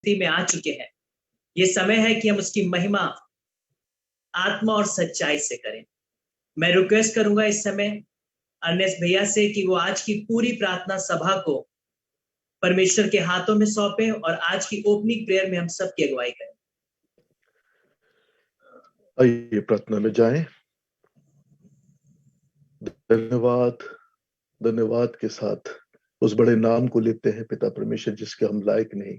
उपस्थिति में आ चुके हैं। ये समय है कि हम उसकी महिमा आत्मा और सच्चाई से करें। मैं रिक्वेस्ट करूंगा इस समय अर्नेस्ट भैया से कि वो आज की पूरी प्रार्थना सभा को परमेश्वर के हाथों में सौंपे और आज की ओपनिंग प्रेयर में हम सबकी अगुवाई करें। आइए प्रार्थना में जाएं। धन्यवाद के साथ उस बड़े नाम को लेते हैं पिता परमेश्वर जिसके हम लायक नहीं।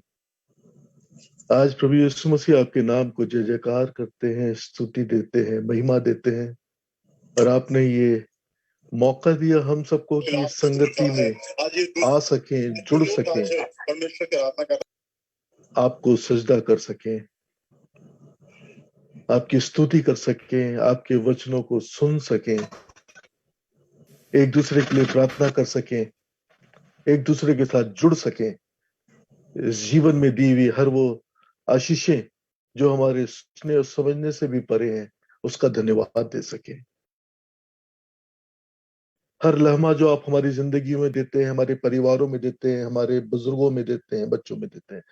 आज प्रभु यीशु मसीह आपके नाम को जय जयकार करते हैं, स्तुति देते हैं, महिमा देते हैं। और आपने ये मौका दिया हम सबको कि इस संगति में आ सकें, जुड़ सकें, आपको सजदा कर सकें, आपकी स्तुति कर सकें, आपके वचनों को सुन सकें, एक दूसरे के लिए प्रार्थना कर सकें, एक दूसरे के साथ जुड़ सकें। इस जीवन में दी हुई हर वो आशीषें जो हमारे सोचने और समझने से भी परे हैं, उसका धन्यवाद दे सकें। हर लम्हा जो आप हमारी जिंदगी में देते हैं, हमारे परिवारों में देते हैं, हमारे बुजुर्गों में देते हैं, बच्चों में देते हैं,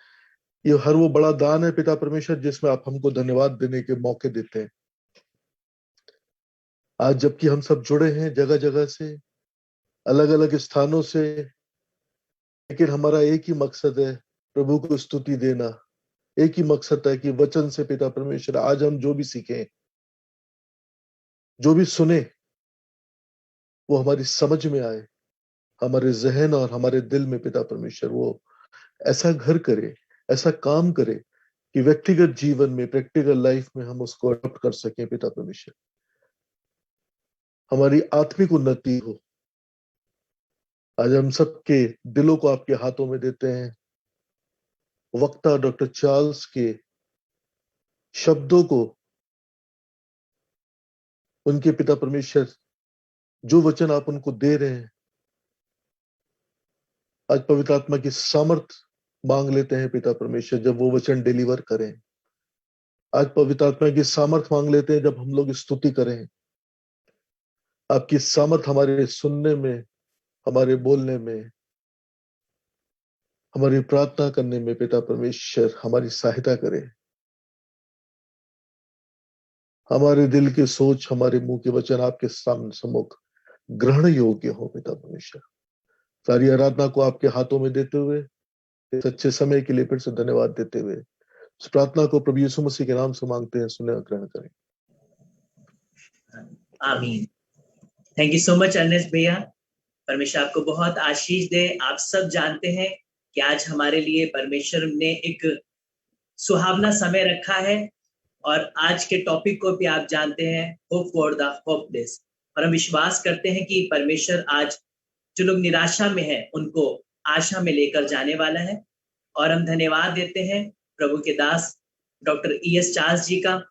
ये हर वो बड़ा दान है पिता परमेश्वर जिसमें आप हमको धन्यवाद देने के मौके देते हैं। आज जबकि हम सब जुड़े हैं जगह जगह से, अलग अलग स्थानों से, लेकिन हमारा एक ही मकसद है प्रभु को स्तुति देना। एक ही मकसद है कि वचन से पिता परमेश्वर आज हम जो भी सीखें, जो भी सुने, वो हमारी समझ में आए, हमारे जहन और हमारे दिल में पिता परमेश्वर वो ऐसा घर करे, ऐसा काम करे कि व्यक्तिगत जीवन में, प्रैक्टिकल लाइफ में हम उसको अडॉप्ट कर सकें पिता परमेश्वर। हमारी आत्मिक उन्नति हो। आज हम सबके दिलों को आपके हाथों में देते हैं। वक्ता डॉक्टर चार्ल्स के शब्दों को, उनके पिता परमेश्वर जो वचन आप उनको दे रहे हैं, आज पवित्र आत्मा की सामर्थ मांग लेते हैं पिता परमेश्वर जब वो वचन डिलीवर करें। आज पवित्र आत्मा की सामर्थ मांग लेते हैं जब हम लोग स्तुति करें। आपकी सामर्थ हमारे सुनने में, हमारे बोलने में, हमारी प्रार्थना करने में पिता परमेश्वर हमारी सहायता करे। हमारे दिल की सोच, हमारे मुंह के वचन आपके सामने सम्मुख ग्रहण योग्य हो पिता परमेश्वर। सारी आराधना को आपके हाथों में देते हुए, इस अच्छे समय के लिए फिर से धन्यवाद देते हुए इस प्रार्थना को प्रभु यीशु मसीह के नाम से मांगते हैं, सुने और ग्रहण करें। आमीन। Thank you so much Ernest भैया। परमेश्वर आपको बहुत आशीष दे। आप सब जानते हैं कि आज हमारे लिए परमेश्वर ने एक सुहावना समय रखा है और आज के टॉपिक को भी आप जानते हैं, होप फॉर द होपलेस। और हम विश्वास करते हैं कि परमेश्वर आज जो लोग निराशा में हैं उनको आशा में लेकर जाने वाला है। और हम धन्यवाद देते हैं प्रभु के दास डॉक्टर E.S. चार्ल्स जी का,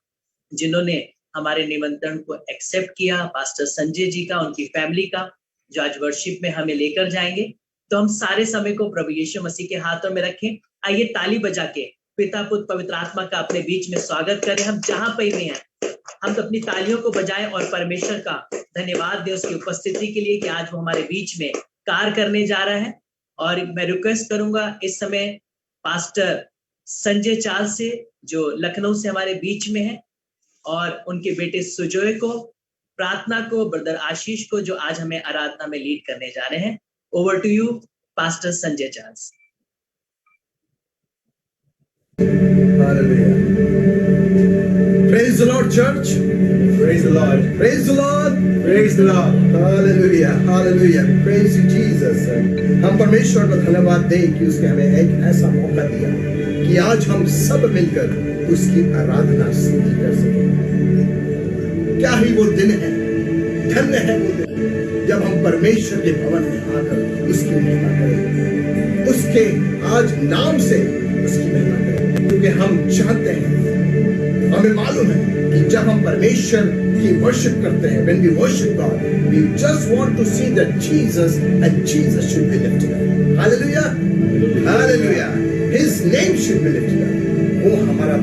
जिन्होंने हमारे निमंत्रण को एक्सेप्ट किया, पास्टर संजय जी का, उनकी फैमिली का, जो आज वर्शिप में हमें लेकर जाएंगे। तो हम सारे समय को प्रभु यीशु मसीह के हाथों में रखें। आइए ताली बजा के पिता पुत्र पवित्र आत्मा का अपने बीच में स्वागत करें। हम जहां पर भी हैं, हम तो अपनी तालियों को बजाएं और परमेश्वर का धन्यवाद दें उसकी उपस्थिति के लिए कि आज वो हमारे बीच में कार्य करने जा रहा है। और मैं रिक्वेस्ट करूंगा इस समय पास्टर संजय चार्ल्स से, जो लखनऊ से हमारे बीच में है, और उनके बेटे सुजोय को, प्रार्थना को, ब्रदर आशीष को, जो आज हमें आराधना में लीड करने जा रहे हैं। Over to you pastor Sanjay Charles. Hallelujah. Praise the Lord, church. Praise the Lord. Praise the Lord. Praise the Lord. Hallelujah. Hallelujah. Praise you, Jesus. हम परमेश्वर को धन्यवाद दें कि उसने हमें एक ऐसा मौका दिया कि आज हम सब मिलकर उसकी आराधना स्तुति कर सकें। क्या ही वो दिन है, धन्य है वो दिन जब हम परमेश्वर के भवन में आकर उसकी महिमा करें, उसके आज नाम से उसकी महिमा करें। क्योंकि हम चाहते हैं, हमें मालूम है कि जब हम परमेश्वर की वर्शिप करते हैं, when we worship God, we just want to see that Jesus and Jesus should be lifted up. Hallelujah, Hallelujah. His name should be lifted up. वो हमारा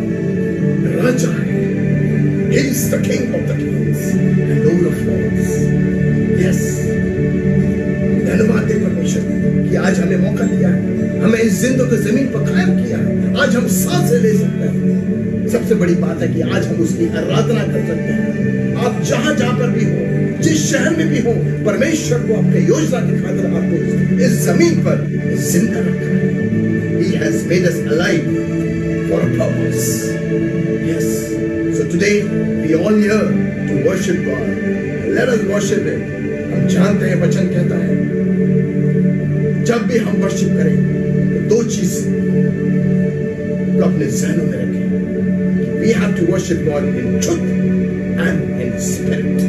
राजा है. He is the King of the kings and Lord of lords. Yes. धन्यवाद दे परमेश्वर कि आज हमें मौका दिया है, हमें इस जिंदगी को जमीन पर कायम किया है। आज हम सांसें ले सकते हैं। सबसे बड़ी बात है कि आज हम उसकी आराधना कर सकते हैं। आप जहां जहां पर भी हो, जिस शहर में भी हो, परमेश्वर को अपने योजना की खातिर आपको इस जमीन पर जिंदा रखा है। He has made us alive for a purpose. Yes. So today we all here to worship God. Let us worship Him. हम जानते हैं वचन कहता है जब भी हम वर्शिप करें तो 2 चीज तो अपने जहनों में रखें। We have to worship God in truth and in spirit.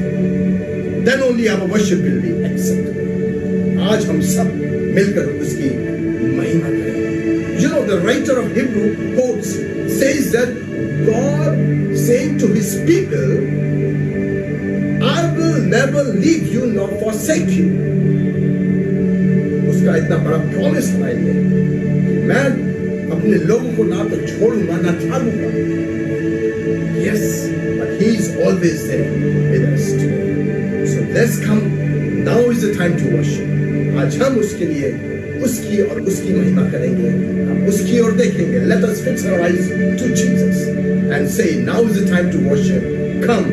Then only our worship will be accepted. आज हम सब मिलकर उसकी महिमा करें। You know, the writer of Hebrew quotes says that God saying to His people, I will never leave you nor forsake you. उसका इतना बड़ा प्रॉमिस हमारे लिए, मैं अपने लोगों को ना तो छोड़ूंगा ना छाड़ूंगा। Yes, but He is always there with us today. So let's come. Now is the time to worship. आज हम उसके लिए उसकी और उसकी महिमा करेंगे, हम उसकी ओर देखेंगे। Let us fix our eyes to Jesus and say, now is the time to worship. Come,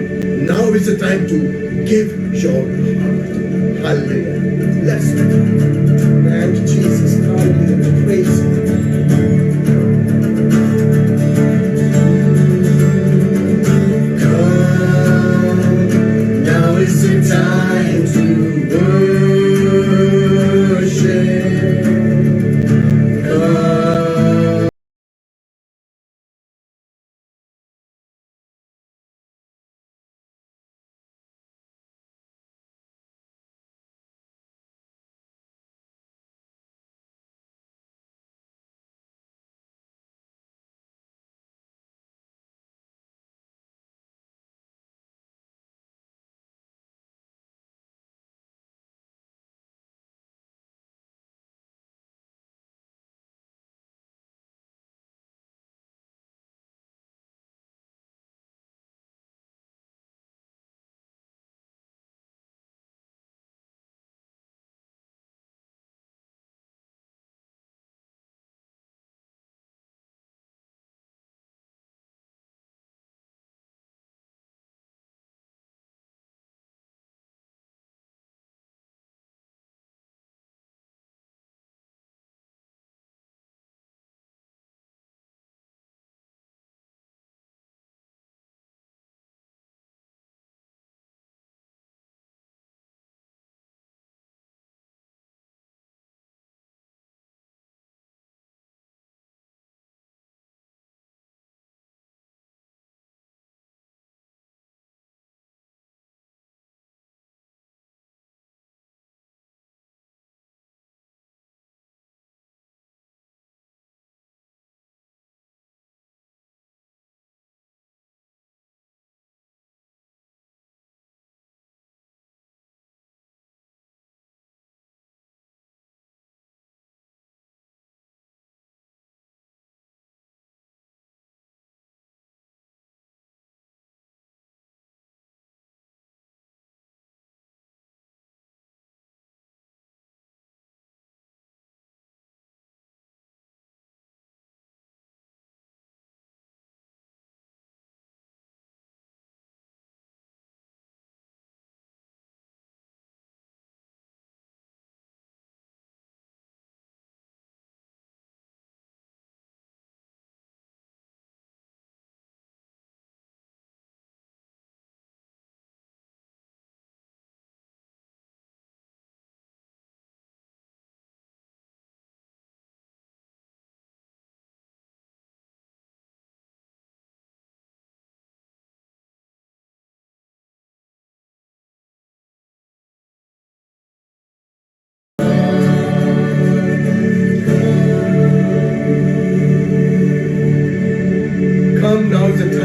now is the time to give your heart. Hallelujah. Let's thank Jesus. Hallelujah. Praise Him.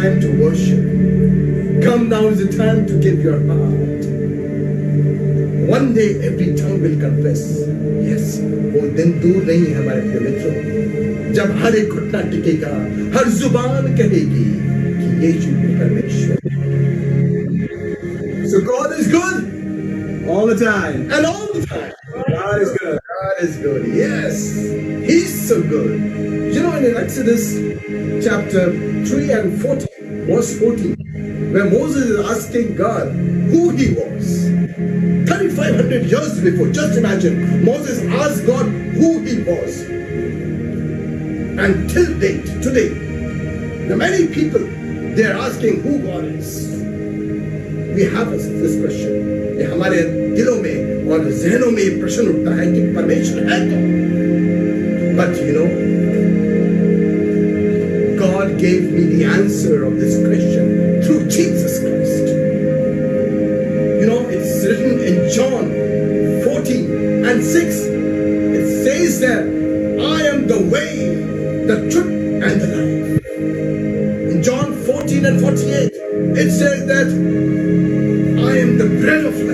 time to worship. Come, now is the time to give your heart. One day every tongue will confess. Yes, वो दिन दूर नहीं है हमारे प्रिय मित्रों, जब हर एक घुटना टिकेगा, हर जुबान कहेगी कि यीशु परमेश्वर है. So God is good all the time. and all the time. God is good. God is good. Yes, He's so good. You know, in find in Exodus chapter 3 and 14, verse 14, where Moses is asking God who he was. 3,500 years before, just imagine, Moses asked God who he was. And till date, today, the many people, they are asking who God is. We have this question. ये हमारे दिलों में और ज़हनों में ये प्रश्न उठता है कि परमेश्वर है कौन? But you know, God gave me the answer of this question through Jesus Christ. You know, it's written in John 14 and 6. It says that I am the way, the truth, and the life. In John 14 and 48, it says that I am the bread of life.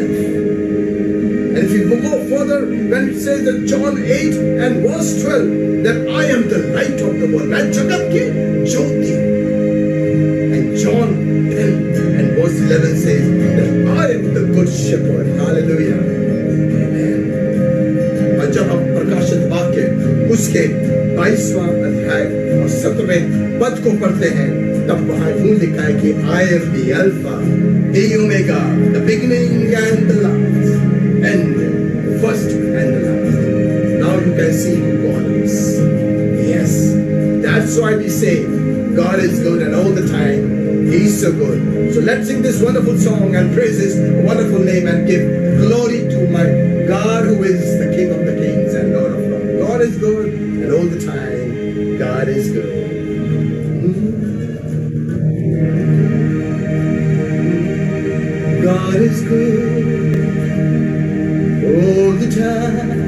And if you go further, when it says that John 8 and verse 12, that I am the light of the world. मैं जगत की ज्योति. And John 10 and verse 11 says that I am the good shepherd. Hallelujah. Amen. और जब हम प्रकाशित वाक्य उसके 22वां अध्याय और 17वें पद को पढ़ते हैं, तब वहां यूं लिखा है कि I am the Alpha, the Omega, the beginning and the last, and first and the last. Now you can see who God is. Yes, that's why we say God is good and all the time He's so good. So let's sing this wonderful song and praise His wonderful name and give glory to my God who is the King of the kings and Lord of lords. God is good and all the time God is good. God is good all the time.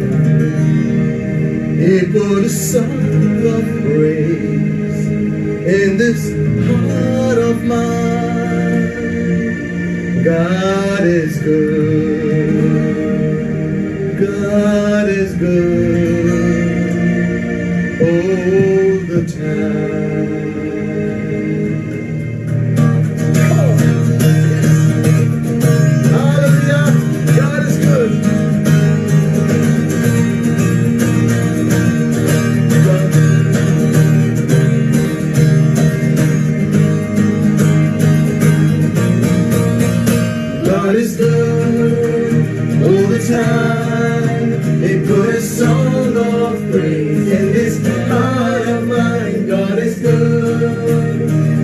He put a song of praise in this heart of mine. God is good. God is good all the time. God is good all the time. He put a song of praise in this heart of mine. God is good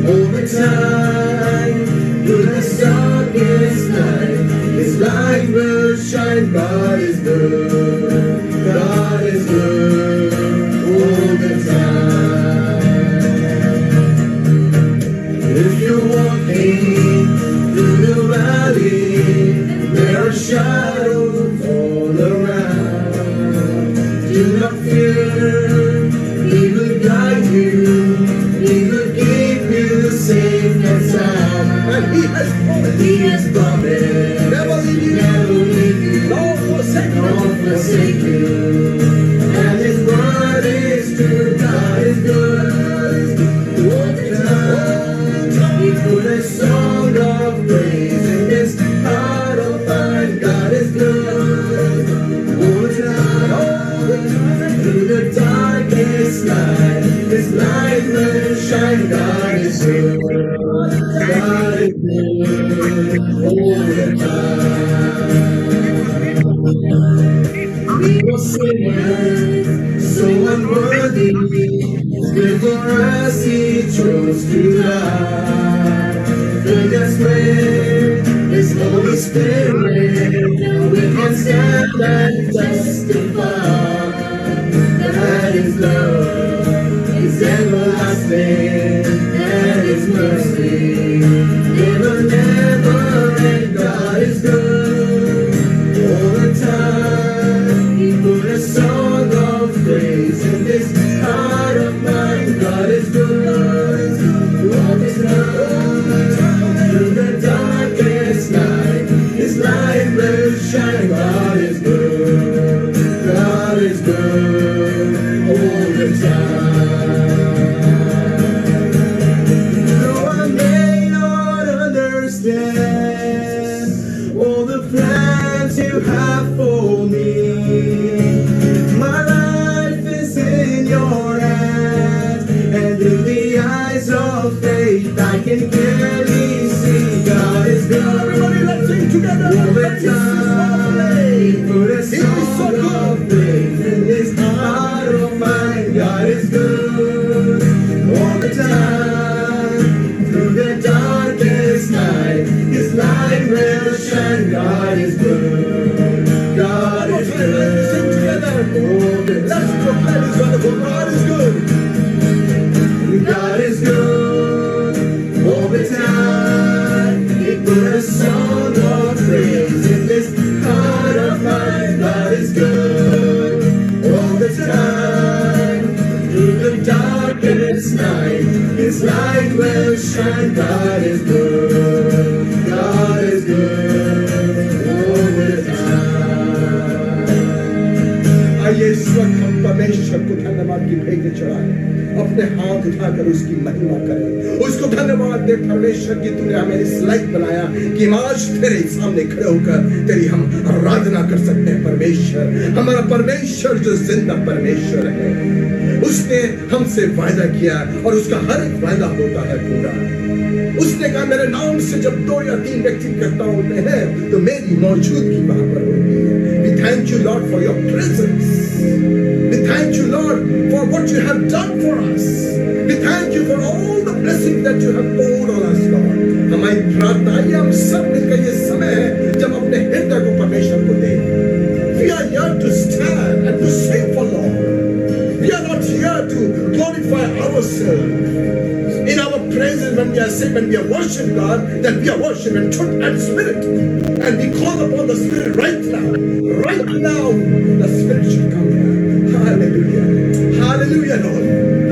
all the time. Through the darkest night, His light will shine. God is good. God is good all the time. If you're walking through the valley, there are shadows all around. Do not fear, He will guide you. He will keep you safe and sound. And He has promised, never leave you, nor forsake you. And His word is true. God is good all the time. He put a song of praise in this heart of mine. God is good all the time. Through the darkest night, His light will shine. God is good. God is good all the time. We were sinners, so unworthy. But for us He chose to die. Just pray His Holy Spirit, we can stand and testify that His love is everlasting and His mercy will never end. God is good all the time. He put a song of praise in this heart of mine. God is good all the time. Through the darkest night, His light will shine. God is good. God is good all the time. of faith, I can clearly see God is good. Everybody, let's sing together. All the time, put a song of faith in this heart of mine. God is good. All the time, through the darkest night, His light will shine. God is good. God is good. Let's sing together. Let's proclaim His wonderful. God is good. God is good all the time. He put a song of praise in this heart of mine. God is good all the time. Through the darkest night, His light will shine. God is good. God is good all the time. आइए इस वक्त हम परमेश्वर को धन्यवाद की भेंट चढ़ाएं, अपने हाथ उठाकर उसकी महिमा करें, उसको धन्यवाद दे परमेश्वर की तूने हमें इस लायक बनाया कि हम आज तेरे सामने खड़े होकर तेरी हम आराधना कर सकते हैं। परमेश्वर, हमारा परमेश्वर जो जिंदा परमेश्वर है, उसने हमसे वायदा किया और उसका हर एक वायदा होता है पूरा। उसने कहा मेरे नाम से जब 2 या 3 व्यक्ति इकट्ठा होते हैं तो मेरी मौजूदगी वहां पर होती है। We thank you Lord for your presence. We thank you Lord for what you have done for us. We thank you for all the blessings that you have poured on us Lord. हमारी प्रार्थना है हम सब मिलकर ये समय है जब अपने हृदय को परमेश्वर को दें। We are here to stand and to sing for Lord. We are not here to glorify ourselves. In our praises, when we are sing, when we are worship God, that we are worship in truth and spirit, and we call upon the Spirit right now. Right now, the Spirit should come here. Hallelujah, Hallelujah, Lord,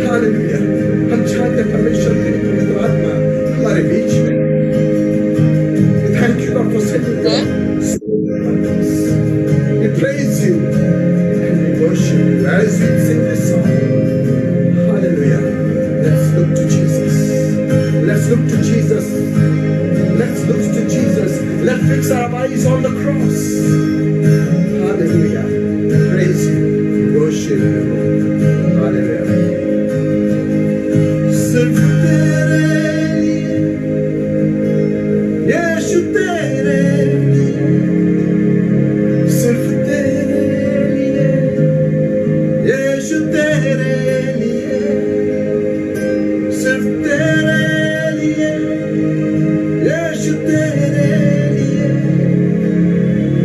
Hallelujah. हम चाहते हैं परमेश्वर तेरी पवित्र आत्मा हमारे बीच में. We thank you Lord for sending your Spirit upon us. We praise you and we worship you as we sing this song. Hallelujah. Let's look to Jesus. Let's look to Jesus. Let's look to Jesus. Let's fix our eyes on the cross. Hallelujah. Praise you. Worship you. Hallelujah. सिर्फ तेरे लिए, यीशु तेरे लिए, सिर्फ तेरे लिए, यीशु तेरे लिए, सिर्फ तेरे लिए, यीशु तेरे लिए,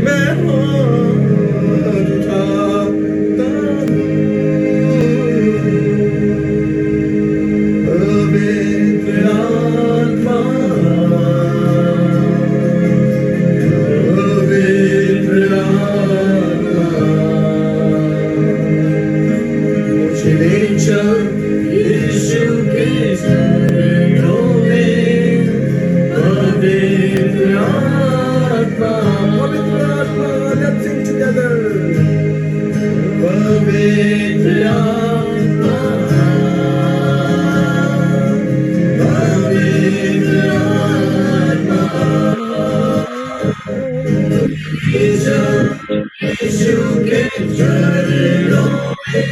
मैं हाथ उठाता हूँ। पवित्र आत्मा, पवित्र आत्मा, मुझे ले चल यीशु के चरणों में। पवित्र आत्मा, let's sing together. पवित्र आत्मा, पवित्र आत्मा, यीशु के चरणों में।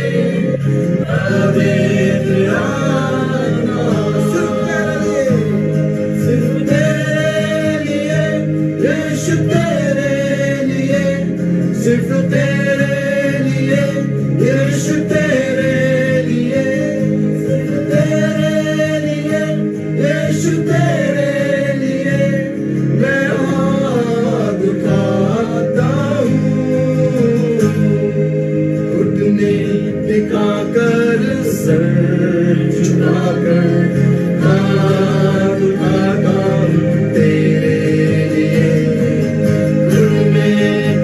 पवित्र आत्मा, सिर्फ तेरे लिए, यीशु तेरे लिए, सिर्फ तेरे लिए, यीशु तेरे लिए, सिर्फ तेरे लिए, यीशु तेरे लिए, मैं हाथ उठाता हूँ। घुटने टिकाकर सर झुकाकर हाथ उठाता हूँ तेरे लिए। घुटने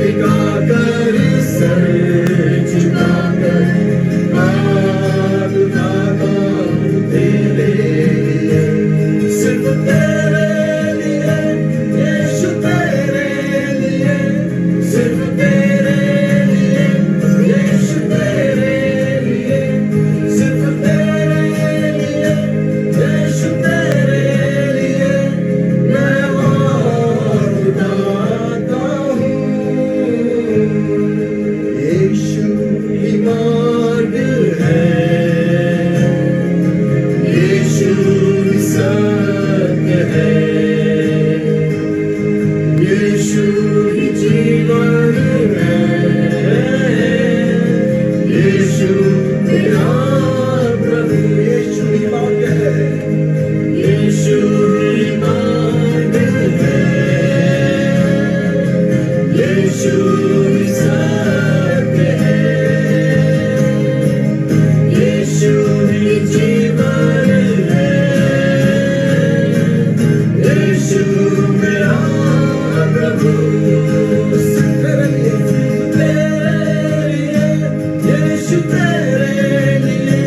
टिकाकर सर झुकाकर हाथ उठाता हूँ तेरे लिए। सिर्फ तेरे लिए, यीशु तेरे लिए, सिर्फ तेरे लिए, यीशु तेरे लिए, सिर्फ तेरे लिए, है, यीशु ही जीवन है, यीशु मेरा प्रभु, यीशु ही मार्ग है, यीशु ही मार्ग है, यीशु ही सत्य है, यीशु ही जीवन है, यीशु मेरा प्रभु। सिर्फ तेरे लिए, यीशु तेरे लिए,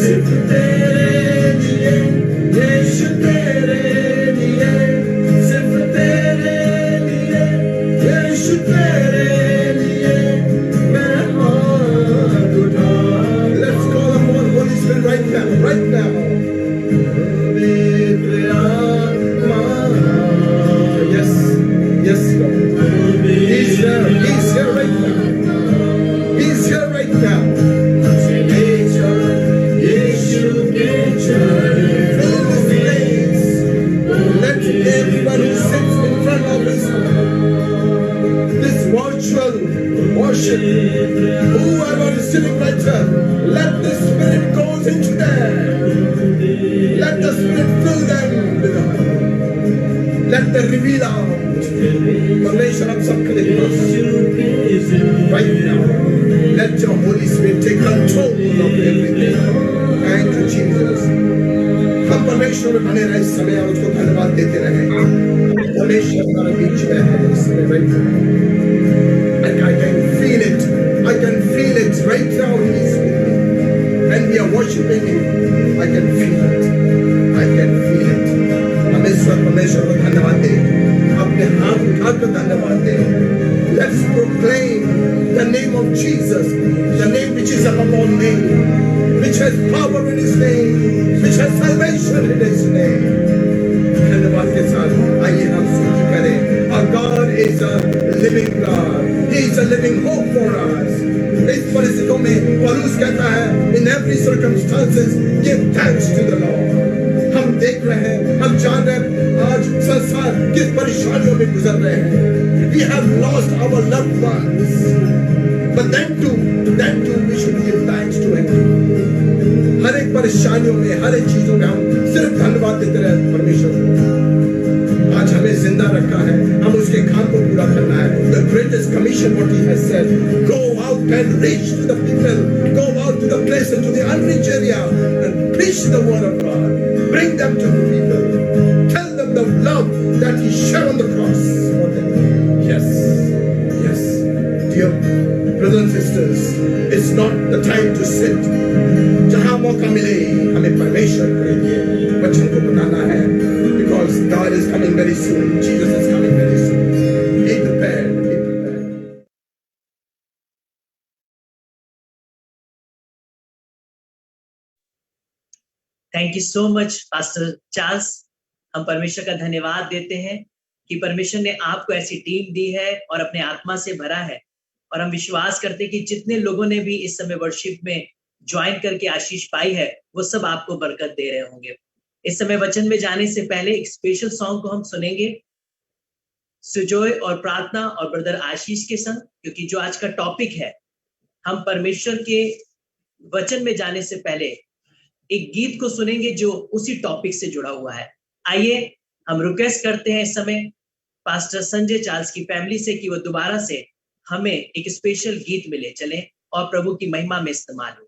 सिर्फ तेरे लिए, यीशु तेरे लिए, सिर्फ तेरे लिए, यीशु तेरे लिए, मैं हाथ उठा। Let's call upon Holy Spirit right now, right now. पवित्र आत्मा, yes, yes, Lord. He's here right now. He's here right now. चले चल, यीशु के चल, fill this place. Let everyone who sits in front of this virtual worship, whoever is sitting right here, let the Spirit goes into them. Let the Spirit fill them with the let the reveal out. परमेश्वर हम सबके लिए right now. Let your Holy Spirit take control of everything. Thank you, Jesus. हम परमेश्वर में बने रहे इस समय और उसको धन्यवाद देते रहे। परमेश्वर हमारे बीच में है इस समय right now. And I can feel it. I can feel it right now. He is with me. And we are worshiping Him. I can feel it. I can feel it. हम इस वक्त परमेश्वर को धन्यवाद दें। अपने हाथ उठाकर धन्यवाद दें। Let's proclaim the name of Jesus, the name which is above all name, which has power in His name, which has salvation in His name. धन्यवाद के साथ आइए हम स्तुति करें। Our God is a living God. He is a living hope for us. इस परिस्थितियों में पौलुस कहता है, in every circumstances give thanks to the Lord. हम देख रहे हैं, हम जान रहे हैं आज संसार किस परेशानियों में गुजर रहे हैं। We have lost our loved ones, but then too we should give thanks to Him. हर एक परेशानियों में, हर एक चीजों में हम सिर्फ धन्यवाद देते रहे परमेश्वर को। आज हमें जिंदा रखा है, हम उसके काम को पूरा करना है। The greatest commission, what He has said, go out and reach to the people, go out to the places, to the unreached area, and preach the word of God. Bring them to the people. Tell them the love that He shed on the cross for them. Yes, yes, dear brothers and sisters, it's not the time to sit. जहाँ मौका मिले हमें परमेश्वर के वचन को बताना है, because God is coming very soon. Jesus is coming very soon. Be prepared. Be prepared. Thank you so much pastor Charles. हम परमेश्वर का धन्यवाद देते हैं कि परमेश्वर ने आपको ऐसी टीम दी है और अपने आत्मा से भरा है, और हम विश्वास करते हैं कि जितने लोगों ने भी इस समय वर्शिप में ज्वाइन करके आशीष पाई है वो सब आपको बरकत दे रहे होंगे। इस समय वचन में जाने से पहले एक स्पेशल सॉन्ग को हम सुनेंगे सुजोय और प्रार्थना और ब्रदर आशीष के संग, क्योंकि जो आज का टॉपिक है, हम परमेश्वर के वचन में जाने से पहले एक गीत को सुनेंगे जो उसी टॉपिक से जुड़ा हुआ है। आइए हम रिक्वेस्ट करते हैं इस समय पास्टर संजय चार्ल्स की फैमिली से कि वो दोबारा से हमें एक स्पेशल गीत मिले चले और प्रभु की महिमा में इस्तेमाल हो।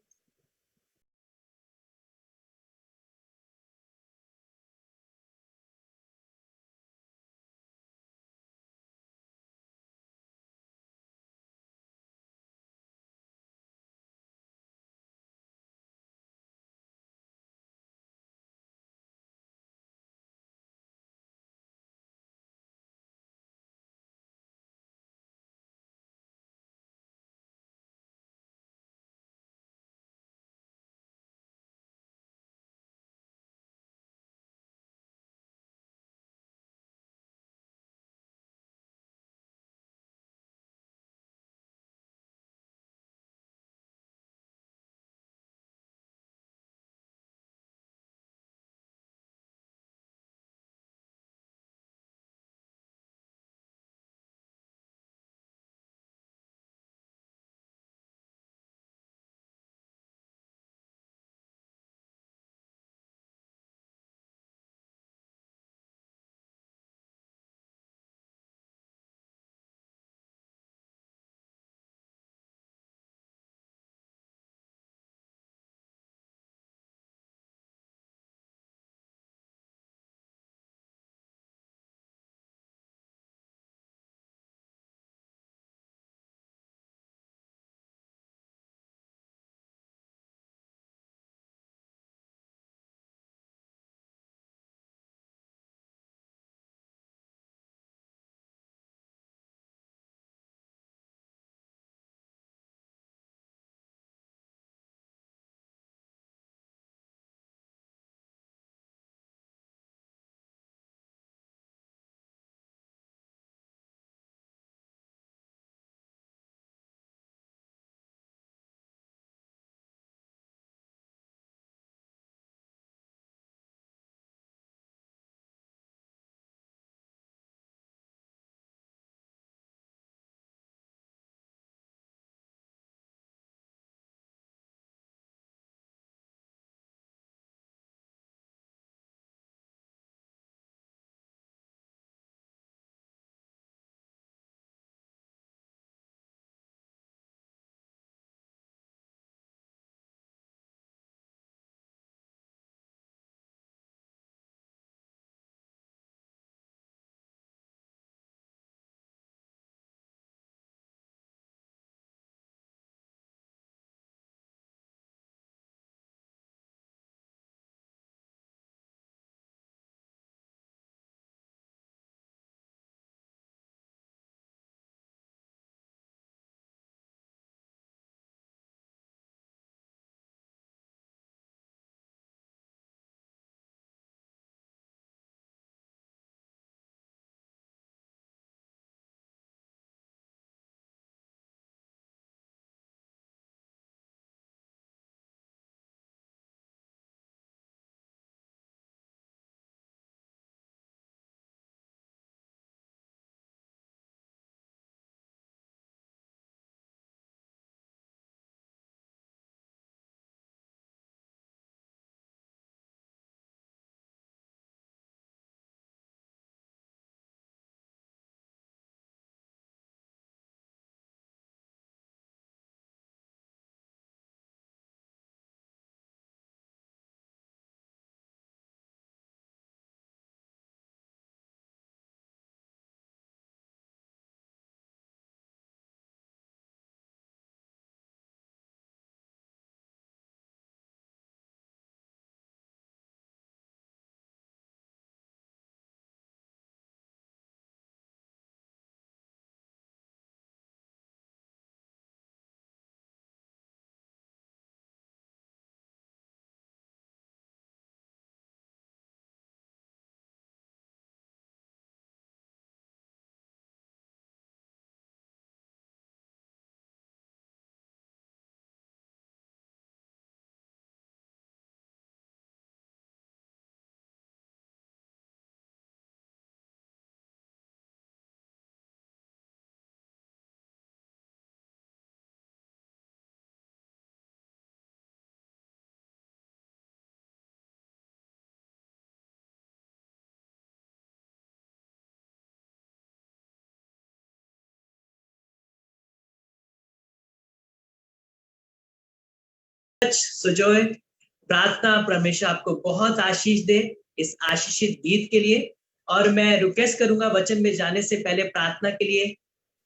मच सुजॉय। प्रार्थना परमेश्वर आपको बहुत आशीष दे इस आशीषित गीत के लिए। और मैं रिक्वेस्ट करूंगा वचन में जाने से पहले प्रार्थना के लिए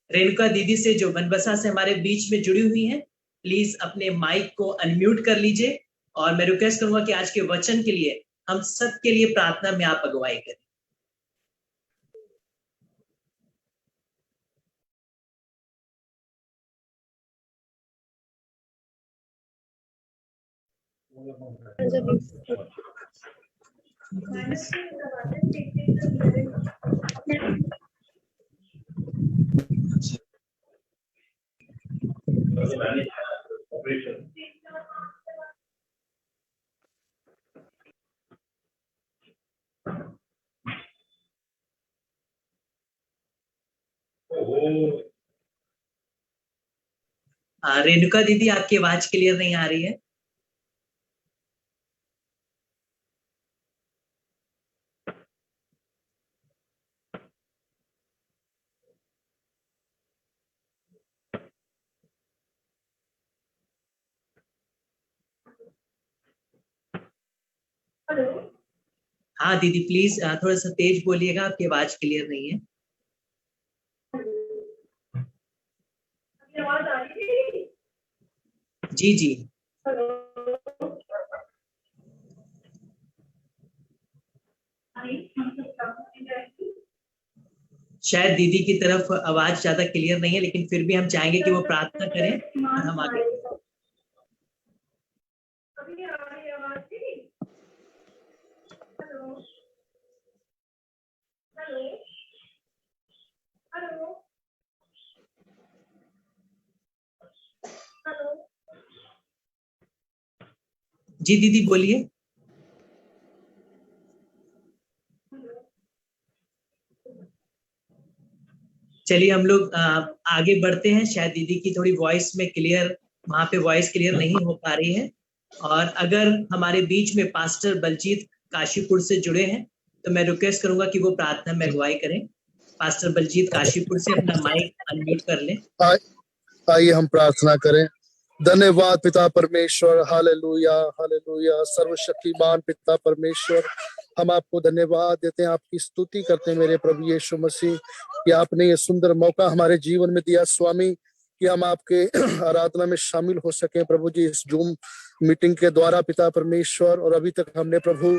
रेणुका दीदी से, जो बनबसा से हमारे बीच में जुड़ी हुई हैं, प्लीज अपने माइक को अनम्यूट कर लीजिए। और मैं रिक्वेस्ट करूंगा कि आज के वचन के लिए हम सब के लिए प्रार्थना में आप अगुवाई करें। रेणुका दीदी, आपकी आवाज क्लियर नहीं आ रही है। हाँ दीदी, प्लीज थोड़ा सा तेज बोलिएगा, आपकी आवाज क्लियर नहीं है। आवाज आ रही है? जी जी। शायद दीदी की तरफ आवाज ज्यादा क्लियर नहीं है, लेकिन फिर भी हम चाहेंगे कि वो प्रार्थना करें और हम आगे। जी दीदी बोलिए। चलिए हम लोग आगे बढ़ते हैं। शायद दीदी की थोड़ी वॉइस में क्लियर, वहां पे वॉइस क्लियर नहीं हो पा रही है। और अगर हमारे बीच में पास्टर बलजीत काशीपुर से जुड़े हैं तो मैं रिक्वेस्ट करूंगा कि वो प्रार्थना में अगुवाई करें। पास्टर बलजीत काशीपुर से अपना माइक अनम्यूट कर लें। आइए हम प्रार्थना करें। धन्यवाद पिता परमेश्वर, हालेलुया हालेलुया। सर्वशक्तिमान पिता परमेश्वर, हम आपको धन्यवाद देते हैं, आपकी स्तुति करते हैं मेरे प्रभु यीशु मसीह कि आपने ये सुंदर मौका हमारे जीवन में दिया स्वामी, कि हम आपके आराधना में शामिल हो सके प्रभु जी, इस जूम मीटिंग के द्वारा पिता परमेश्वर। और अभी तक हमने प्रभु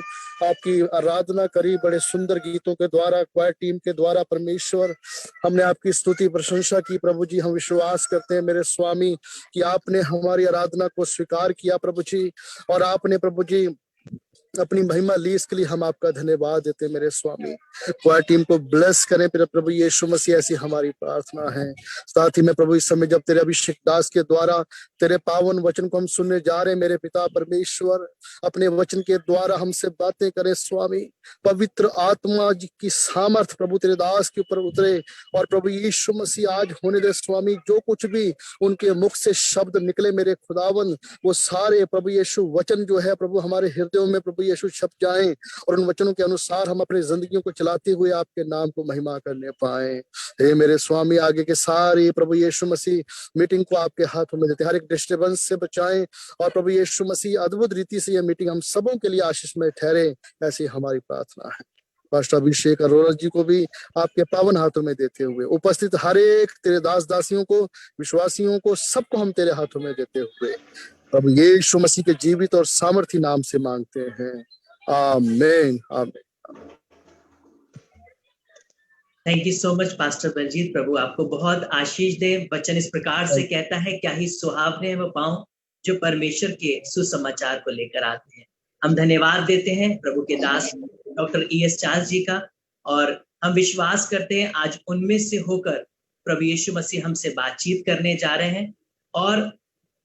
आपकी आराधना करी बड़े सुंदर गीतों के द्वारा, क्वायर टीम के द्वारा परमेश्वर, हमने आपकी स्तुति प्रशंसा की प्रभु जी। हम विश्वास करते हैं मेरे स्वामी कि आपने हमारी आराधना को स्वीकार किया प्रभु जी, और आपने प्रभु जी अपनी महिमा ली, इसके लिए हम आपका धन्यवाद देते हैं मेरे स्वामी। क्वायर टीम को ब्लेस करें प्रभु यीशु मसीह, ऐसी हमारी प्रार्थना है। साथ ही में प्रभु इस समय जब तेरे अभिषेक दास के द्वारा तेरे पावन वचन को हम सुनने जा रहे हैं मेरे पिता परमेश्वर, अपने वचन के द्वारा हमसे बातें करें स्वामी। पवित्र आत्मा जी की सामर्थ प्रभु तेरे दास के ऊपर उतरे, और प्रभु यीशु मसीह आज होने दे स्वामी, जो कुछ भी उनके मुख से शब्द निकले मेरे खुदावन, वो सारे प्रभु यीशु वचन जो है प्रभु हमारे हृदयों में प्रभु यीशु छप जाएं, और उन वचनों के अनुसार हम अपनी जिंदगियों को चलाते हुए आपके नाम को महिमा करने पाए। हे मेरे स्वामी, आगे के सारी प्रभु यीशु मसीह मीटिंग को आपके हाथों में देते, हर एक डिस्टर्बेंस से बचाएं, और प्रभु यीशु मसीह अद्भुत रीति से यह मीटिंग हम सबों के लिए आशीष में ठहरे, ऐसी हमारी प्रार्थना है। पास्टर अभिषेक अरोड़ा जी को भी आपके पावन हाथों में देते हुए, उपस्थित हर एक तेरे दास दासियों को, विश्वासियों को, सबको हम तेरे हाथों में देते हुए प्रभु यीशु मसीह के जीवित और सामर्थी नाम से मांगते हैं, आमीन आमीन। Thank you so much pastor Baljeet, प्रभु आपको बहुत आशीष दे। वचन इस प्रकार से कहता है, क्या ही सुहावने हैं वो पांव जो परमेश्वर के सुसमाचार को लेकर आते हैं। हम धन्यवाद देते हैं प्रभु के दास डॉक्टर ES चार्ल्स जी का, और हम विश्वास करते हैं आज उनमें से होकर प्रभु यीशु मसीह हमसे बातचीत करने जा रहे हैं। और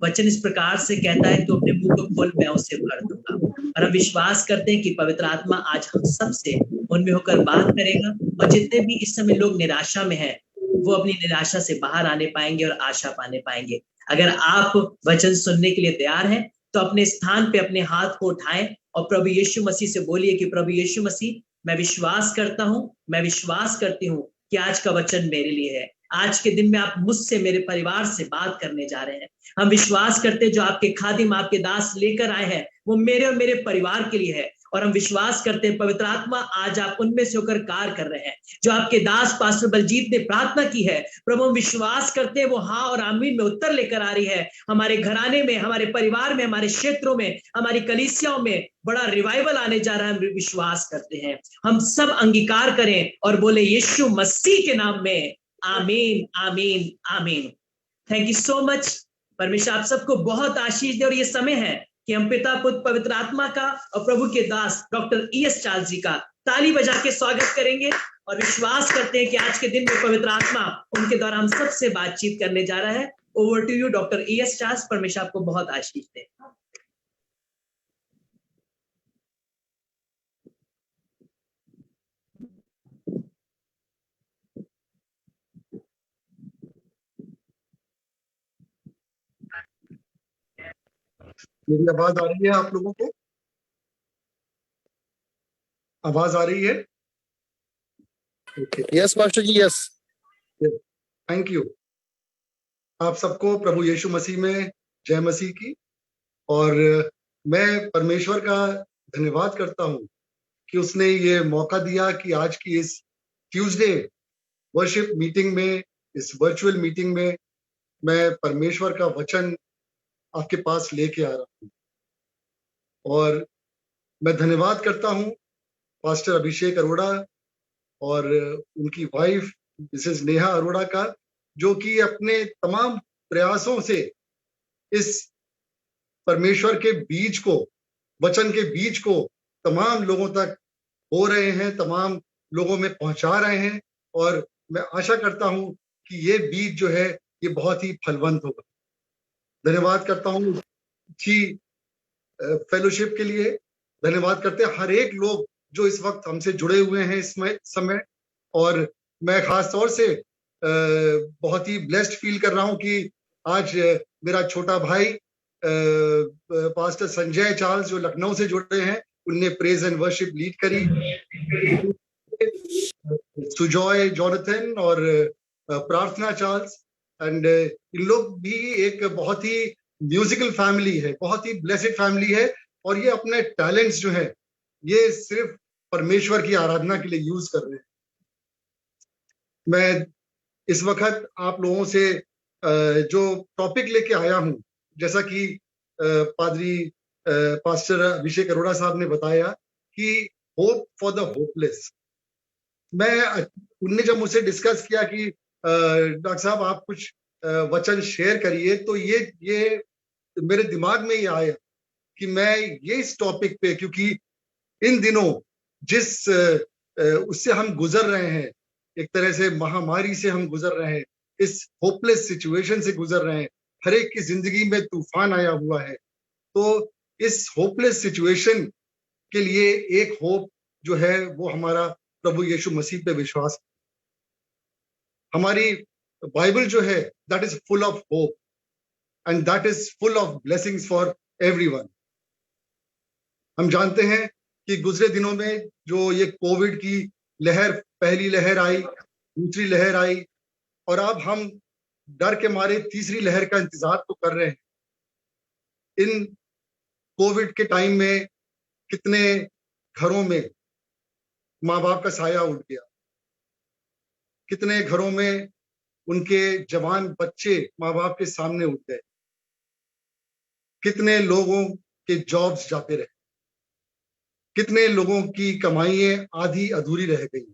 वचन इस प्रकार से कहता है, तो अपने मुंह को खोल मैं उसे भर दूंगा। और हम विश्वास करते हैं कि पवित्र आत्मा आज हम सब से उनमें होकर बात करेगा, और जितने भी इस समय लोग निराशा में हैं वो अपनी निराशा से बाहर आने पाएंगे और आशा पाने पाएंगे। अगर आप वचन सुनने के लिए तैयार हैं तो अपने स्थान पे अपने हाथ को उठाएं और प्रभु यीशु मसीह से बोलिए कि प्रभु यीशु मसीह, मैं विश्वास करता हूं, मैं विश्वास करती हूँ कि आज का वचन मेरे लिए है। आज के दिन में आप मुझसे, मेरे परिवार से बात करने जा रहे हैं। हम विश्वास करते हैं जो आपके खादिम, आपके दास लेकर आए हैं, वो मेरे और मेरे परिवार के लिए है। और हम विश्वास करते हैं पवित्र आत्मा आज आप उनमें से होकर कार्य कर रहे हैं। जो आपके दास पास्टर बलजीत ने प्रार्थना की है, प्रभु हम विश्वास करते हैं वो हाँ और आमीन में उत्तर लेकर आ रही है। हमारे घराने में, हमारे परिवार में, हमारे क्षेत्रों में, हमारी कलीसियाओं में बड़ा रिवाइवल आने जा रहा है। हम विश्वास करते हैं। हम सब अंगीकार करें और बोले यीशु मसीह के नाम में आमीन, आमीन, आमीन। Thank you so much. परमेश्वर आप सबको बहुत आशीष दे। और ये समय है कि हम पिता, पुत्र, पवित्र आत्मा का और प्रभु के दास डॉक्टर E.S. चार्ल्स जी का ताली बजा के स्वागत करेंगे और विश्वास करते हैं कि आज के दिन में पवित्र आत्मा उनके द्वारा हम सबसे बातचीत करने जा रहा है। Over to you doctor E.S. Charles. परमेश्वर आपको बहुत आशीष दे। मेरी आवाज आ रही है आप लोगों को? आवाज आ रही है? Yes pastor ji, yes. Thank you. आप सबको प्रभु यीशु मसीह में जय मसीह की। और मैं परमेश्वर का धन्यवाद करता हूं कि उसने ये मौका दिया कि आज की इस ट्यूसडे वर्शिप मीटिंग में, इस वर्चुअल मीटिंग में मैं परमेश्वर का वचन आपके पास लेके आ रहा हूं। और मैं धन्यवाद करता हूं पास्टर अभिषेक अरोड़ा और उनकी वाइफ मिसेस नेहा अरोड़ा का, जो कि अपने तमाम प्रयासों से इस परमेश्वर के बीज को, वचन के बीज को तमाम लोगों तक हो रहे हैं, तमाम लोगों में पहुंचा रहे हैं। और मैं आशा करता हूं कि ये बीज जो है ये बहुत ही फलवंत होगा। धन्यवाद करता हूं अच्छी फेलोशिप के लिए। धन्यवाद करते हैं हर एक लोग जो इस वक्त हमसे जुड़े हुए हैं इस समय। और मैं खास तौर से बहुत ही ब्लेस्ड फील कर रहा हूं कि आज मेरा छोटा भाई पास्टर संजय चार्ल्स जो लखनऊ से जुड़े हैं, उनने प्रेज एंड वर्शिप लीड करी। सुजॉय जॉनथन और प्रार्थना चार्ल्स, एंड इन लोग भी एक बहुत ही म्यूजिकल फैमिली है, बहुत ही ब्लेसेड फैमिली है। और ये अपने टैलेंट्स जो है ये सिर्फ परमेश्वर की आराधना के लिए यूज कर रहे हैं। मैं इस वक्त आप लोगों से जो टॉपिक लेके आया हूं, जैसा कि पास्टर अभिषेक अरोड़ा साहब ने बताया कि होप फॉर द होपलेस। उनने जब मुझसे डिस्कस किया कि डॉक्टर साहब आप कुछ वचन शेयर करिए, तो ये मेरे दिमाग में ये आया कि मैं ये इस टॉपिक पे, क्योंकि इन दिनों जिस उससे हम गुजर रहे हैं, एक तरह से महामारी से हम गुजर रहे हैं, इस होपलेस सिचुएशन से गुजर रहे हैं, हर एक की जिंदगी में तूफान आया हुआ है। तो इस होपलेस सिचुएशन के लिए एक होप जो है वो हमारा प्रभु यीशु मसीह पे विश्वास। हमारी बाइबल जो है that is full of hope and that is full of blessings for everyone. हम जानते हैं कि गुजरे दिनों में जो ये कोविड की लहर, पहली लहर आई, दूसरी लहर आई, और अब हम डर के मारे तीसरी लहर का इंतजार तो कर रहे हैं। इन कोविड के टाइम में कितने घरों में माँ बाप का साया उठ गया, कितने घरों में उनके जवान बच्चे माँ बाप के सामने उठ गए, कितने लोगों के जॉब्स जाते रहे, कितने लोगों की कमाइयां आधी अधूरी रह गई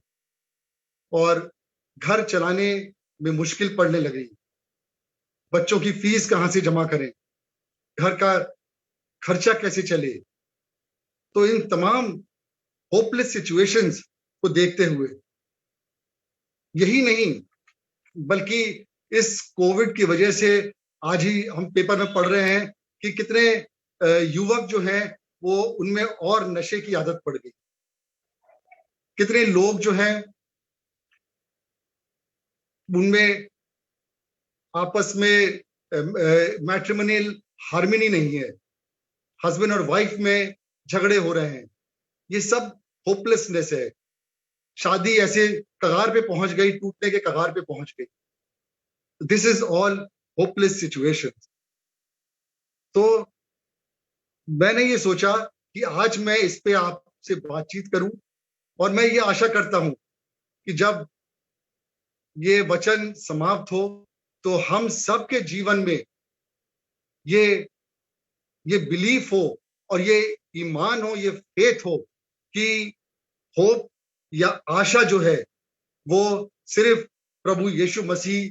और घर चलाने में मुश्किल पड़ने लगी। बच्चों की फीस कहां से जमा करें, घर का खर्चा कैसे चले। तो इन तमाम होपलेस सिचुएशंस को देखते हुए, यही नहीं बल्कि इस कोविड की वजह से आज ही हम पेपर में पढ़ रहे हैं कि कितने युवक जो हैं वो उनमें और नशे की आदत पड़ गई। कितने लोग जो हैं उनमें आपस में मैट्रिमोनियल हार्मनी नहीं है, हस्बैंड और वाइफ में झगड़े हो रहे हैं। ये सब होपलेसनेस है। शादी ऐसे कगार पे पहुंच गई, टूटने के कगार पे पहुंच गई। This is all hopeless situation. तो मैंने ये सोचा कि आज मैं इस पे आपसे बातचीत करूं, और मैं ये आशा करता हूं कि जब ये वचन समाप्त हो तो हम सबके जीवन में ये बिलीफ हो और ये ईमान हो, ये फेथ हो कि होप या आशा जो है वो सिर्फ प्रभु यीशु मसीह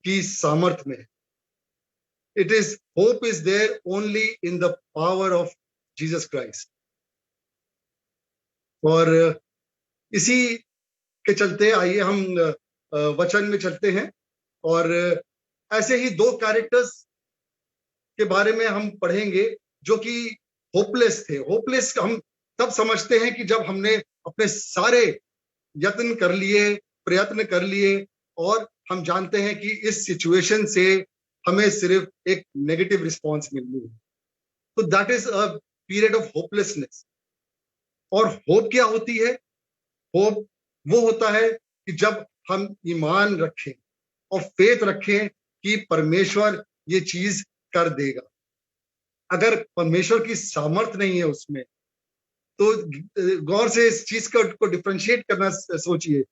की सामर्थ में है। It is hope is there only in the power of Jesus Christ. और इसी के चलते आइए हम वचन में चलते हैं, और ऐसे ही दो कैरेक्टर्स के बारे में हम पढ़ेंगे जो कि होपलेस थे। होपलेस हम तब समझते हैं कि जब हमने अपने सारे यत्न कर लिए, प्रयत्न कर लिए, और हम जानते हैं कि इस सिचुएशन से हमें सिर्फ एक नेगेटिव रिस्पॉन्स मिलनी है। तो that is a period of hopelessness. और होप क्या होती है? होप वो होता है कि जब हम ईमान रखें और फेथ रखें कि परमेश्वर ये चीज कर देगा। अगर परमेश्वर की सामर्थ नहीं है उसमें, तो गौर से इस चीज को डिफरेंशिएट करना सोचिए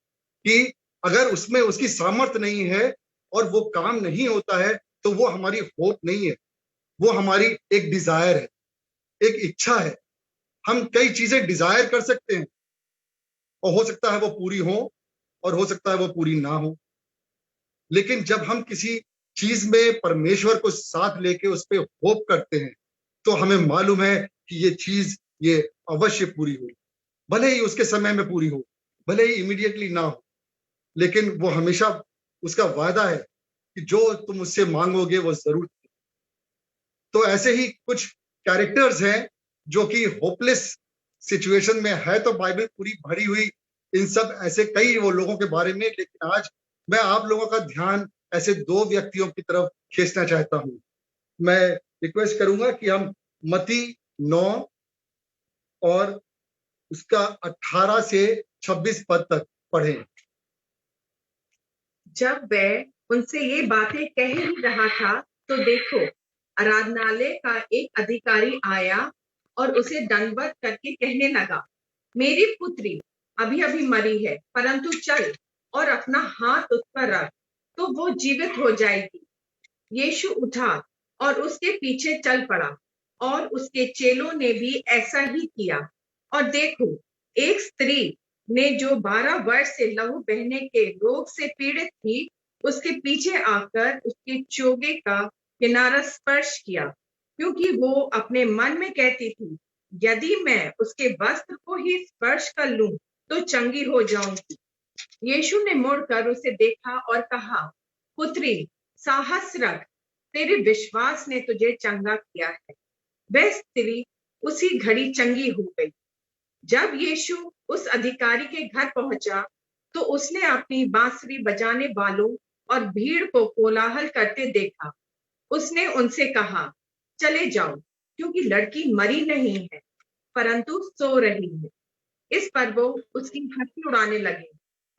कि अगर उसमें उसकी सामर्थ नहीं है और वो काम नहीं होता है, तो वो हमारी होप नहीं है, वो हमारी एक डिजायर है, एक इच्छा है। हम कई चीजें डिजायर कर सकते हैं और हो सकता है वो पूरी हो और हो सकता है वो पूरी ना हो, लेकिन जब हम किसी चीज में परमेश्वर को साथ लेके उस पर होप करते हैं तो हमें मालूम है कि ये चीज ये अवश्य पूरी हो, भले ही उसके समय में पूरी हो, भले ही इमीडिएटली ना हो, लेकिन वो हमेशा उसका वादा है कि जो तुम उससे मांगोगे वो जरूर। तो ऐसे ही कुछ कैरेक्टर्स हैं जो कि होपलेस सिचुएशन में है। तो बाइबल पूरी भरी हुई इन सब ऐसे कई वो लोगों के बारे में, लेकिन आज मैं आप लोगों का ध्यान ऐसे दो व्यक्तियों की तरफ खींचना चाहता हूं। मैं रिक्वेस्ट करूंगा कि हम मत्ती 9 और उसका 18 से 26 पद तक पढ़ें। जब वह उनसे ये बातें कह ही रहा था तो देखो, आराधनालय का एक अधिकारी आया और उसे दंडवत करके कहने लगा, मेरी पुत्री अभी अभी मरी है, परंतु चल और अपना हाथ उस पर रख तो वो जीवित हो जाएगी। यीशु उठा और उसके पीछे चल पड़ा, और उसके चेलों ने भी ऐसा ही किया। और देखो, एक स्त्री ने जो 12 वर्ष से लहू बहने के रोग से पीड़ित थी, उसके पीछे आकर उसके चोगे का किनारा स्पर्श किया, क्योंकि वो अपने मन में कहती थी, यदि मैं उसके वस्त्र को ही स्पर्श कर लूं तो चंगी हो जाऊंगी। यीशु ने मुड़कर उसे देखा और कहा, पुत्री, साहस रख, तेरे विश्वास ने तुझे चंगा किया है। वह स्त्री उसी घड़ी चंगी हो गई। जब यीशु उस अधिकारी के घर पहुंचा तो उसने अपनी बांसुरी बजाने वालों और भीड़ को कोलाहल करते देखा। उसने उनसे कहा, चले जाओ, क्योंकि लड़की मरी नहीं है परंतु सो रही है। इस पर वो उसकी हंसी उड़ाने लगे।